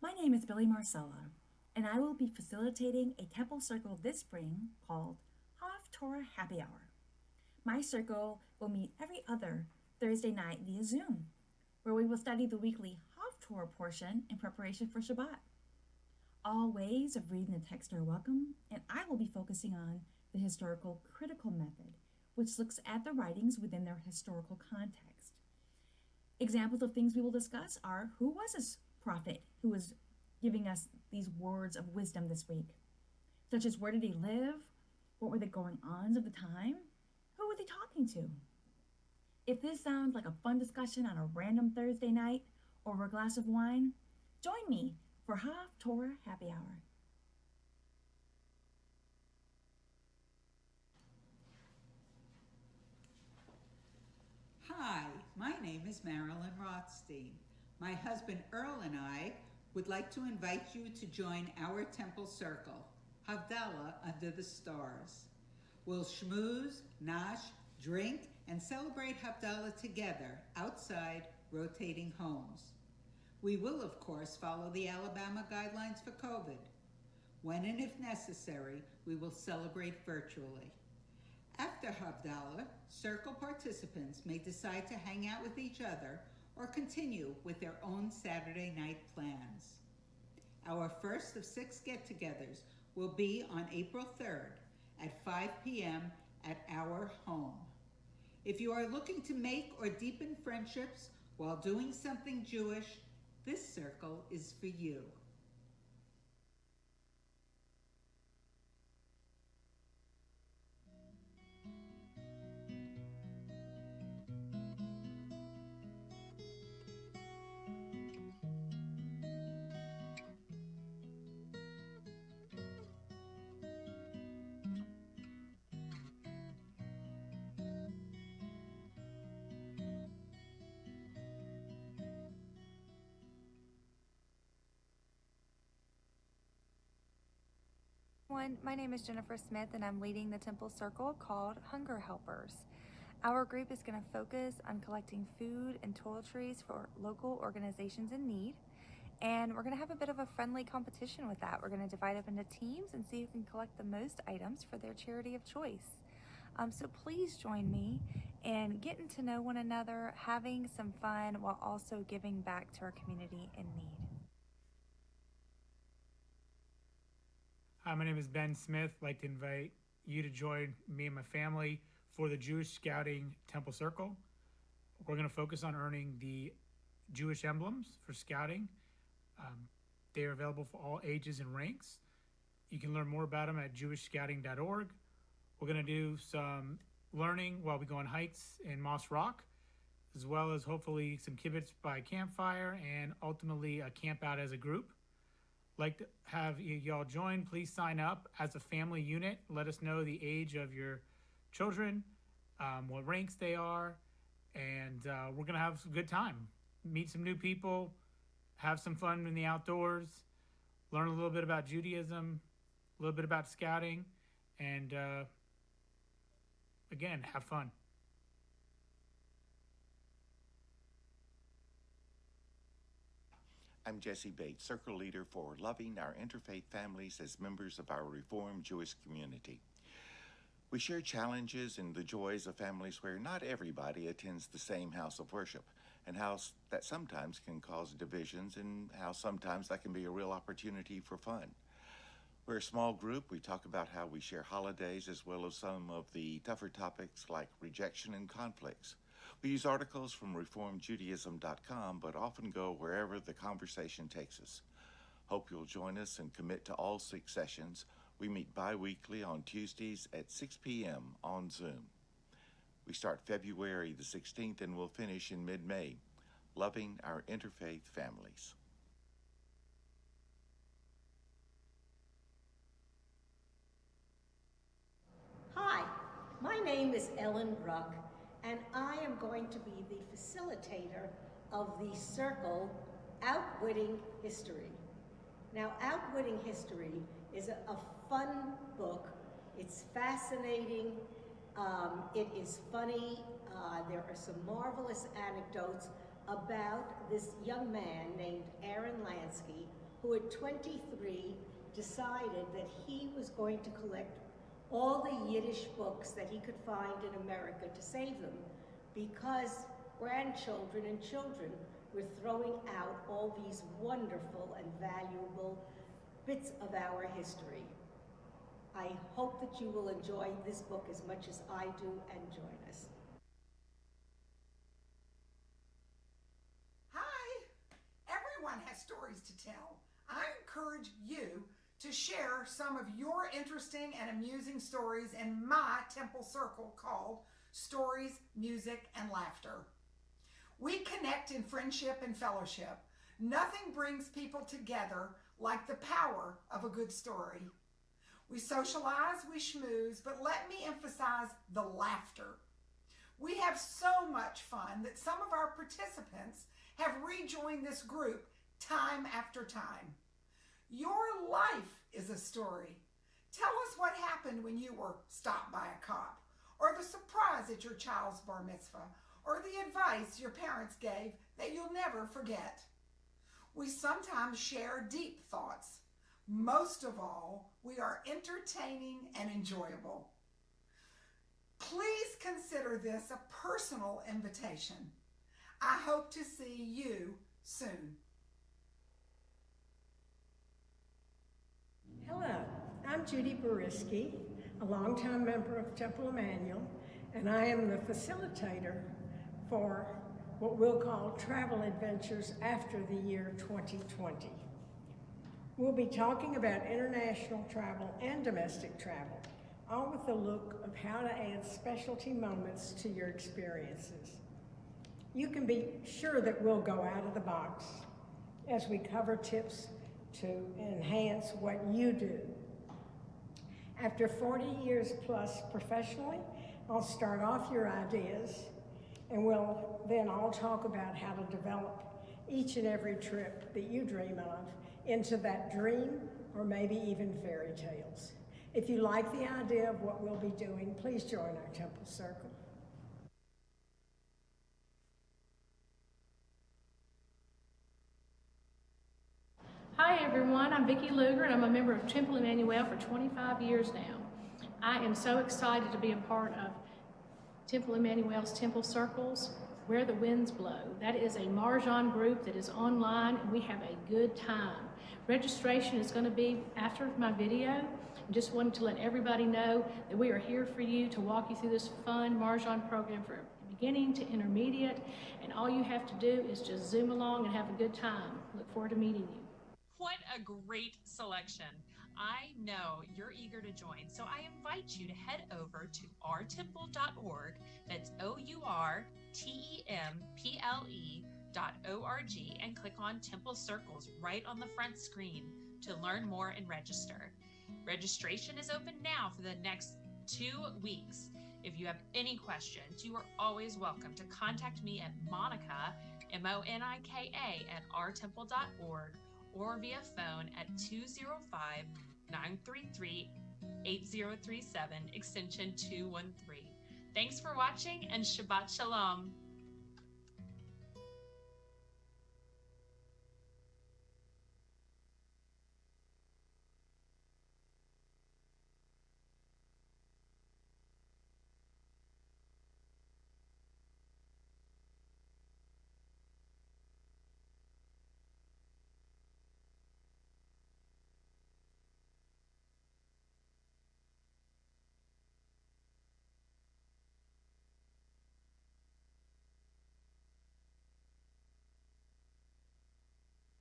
My name is Billy Marcella, and I will be facilitating a temple circle this spring called Torah Happy Hour. My circle will meet every other Thursday night via Zoom, where we will study the weekly Torah portion in preparation for Shabbat. All ways of reading the text are welcome, and I will be focusing on the historical critical method, which looks at the writings within their historical context. Examples of things we will discuss are who was this prophet who was giving us these words of wisdom this week, such as where did he live, what were the going-ons of the time, who was he talking to. If this sounds like a fun discussion on a random Thursday night or over a glass of wine, join me for Haftorah Happy Hour. Hi, my name is Marilyn Rothstein. My husband Earl and I would like to invite you to join our Temple Circle, Havdalah Under the Stars. We'll schmooze, nosh, drink, and celebrate Havdalah together outside rotating homes. We will, of course, follow the Alabama guidelines for COVID. When and if necessary, we will celebrate virtually. After Havdalah, circle participants may decide to hang out with each other or continue with their own Saturday night plans. Our first of 6 get-togethers will be on April 3rd at 5 p.m. at our home. If you are looking to make or deepen friendships while doing something Jewish, this circle is for you. My name is Jennifer Smith and I'm leading the Temple Circle called Hunger Helpers. Our group is going to focus on collecting food and toiletries for local organizations in need, and we're going to have a bit of a friendly competition with that. We're going to divide up into teams and see who can collect the most items for their charity of choice. So please join me in getting to know one another, having some fun while also giving back to our community in need. Hi, my name is Ben Smith. I'd like to invite you to join me and my family for the Jewish Scouting Temple Circle. We're going to focus on earning the Jewish emblems for scouting. They are available for all ages and ranks. You can learn more about them at jewishscouting.org. We're going to do some learning while we go on hikes in Moss Rock, as well as hopefully some kibbutz by campfire and ultimately a camp out as a group. Like to have y'all join. Please sign up as a family unit. Let us know the age of your children, what ranks they are, and we're gonna have a good time. Meet some new people, have some fun in the outdoors, learn a little bit about Judaism, a little bit about scouting, and again, have fun. I'm Jesse Bates, Circle Leader for Loving Our Interfaith Families as members of our Reformed Jewish community. We share challenges and the joys of families where not everybody attends the same house of worship, and how that sometimes can cause divisions, and how sometimes that can be a real opportunity for fun. We're a small group. We talk about how we share holidays as well as some of the tougher topics like rejection and conflicts. We use articles from reformedjudaism.com, but often go wherever the conversation takes us. Hope you'll join us and commit to all 6 sessions. We meet bi-weekly on Tuesdays at 6 p.m. on Zoom. We start February the 16th and we'll finish in mid-May. Loving our interfaith families. Hi, my name is Ellen Bruck, and I am going to be the facilitator of the Circle Outwitting History. Now, Outwitting History is a fun book. It's fascinating. It is funny. There are some marvelous anecdotes about this young man named Aaron Lansky, who at 23 decided that he was going to collect all the Yiddish books that he could find in America to save them, because grandchildren and children were throwing out all these wonderful and valuable bits of our history. I hope that you will enjoy this book as much as I do, and join us. Hi! Everyone has stories to tell. I encourage you to share some of your interesting and amusing stories in my Temple Circle called Stories, Music, and Laughter. We connect in friendship and fellowship, Nothing brings people together like the power of a good story. We socialize, we schmooze, but let me emphasize the laughter. We have so much fun that some of our participants have rejoined this group time after time. Your life is a story. Tell us what happened when you were stopped by a cop, or the surprise at your child's bar mitzvah, or the advice your parents gave that you'll never forget. We sometimes share deep thoughts. Most of all, we are entertaining and enjoyable. Please consider this a personal invitation. I hope to see you soon. Hello, I'm Judy Boriski, a longtime member of Temple Emanu-El, and I am the facilitator for what we'll call travel adventures after the year 2020. We'll be talking about international travel and domestic travel, all with a look of how to add specialty moments to your experiences. You can be sure that we'll go out of the box as we cover tips to enhance what you do. After 40 years plus professionally, I'll start off your ideas, and we'll then all talk about how to develop each and every trip that you dream of into that dream or maybe even fairy tales. If you like the idea of what we'll be doing, please join our Temple Circle. Hi everyone, I'm Vicki Luger and I'm a member of Temple Emanu-El for 25 years now. I am so excited to be a part of Temple Emanu-El's Temple Circles, Where the Winds Blow. That is a Marjan group that is online and we have a good time. Registration is going to be after my video. Just wanted to let everybody know that we are here for you to walk you through this fun Marjan program from beginning to intermediate, and all you have to do is just zoom along and have a good time. Look forward to meeting you. What a great selection. I know you're eager to join, so I invite you to head over to ourtemple.org. That's OURTEMPLE.org and click on Temple Circles right on the front screen to learn more and register. Registration is open now for the next 2 weeks. If you have any questions, you are always welcome to contact me at Monica, MONIKA, at ourtemple.org or via phone at 205-933-8037, extension 213. Thanks for watching and Shabbat Shalom.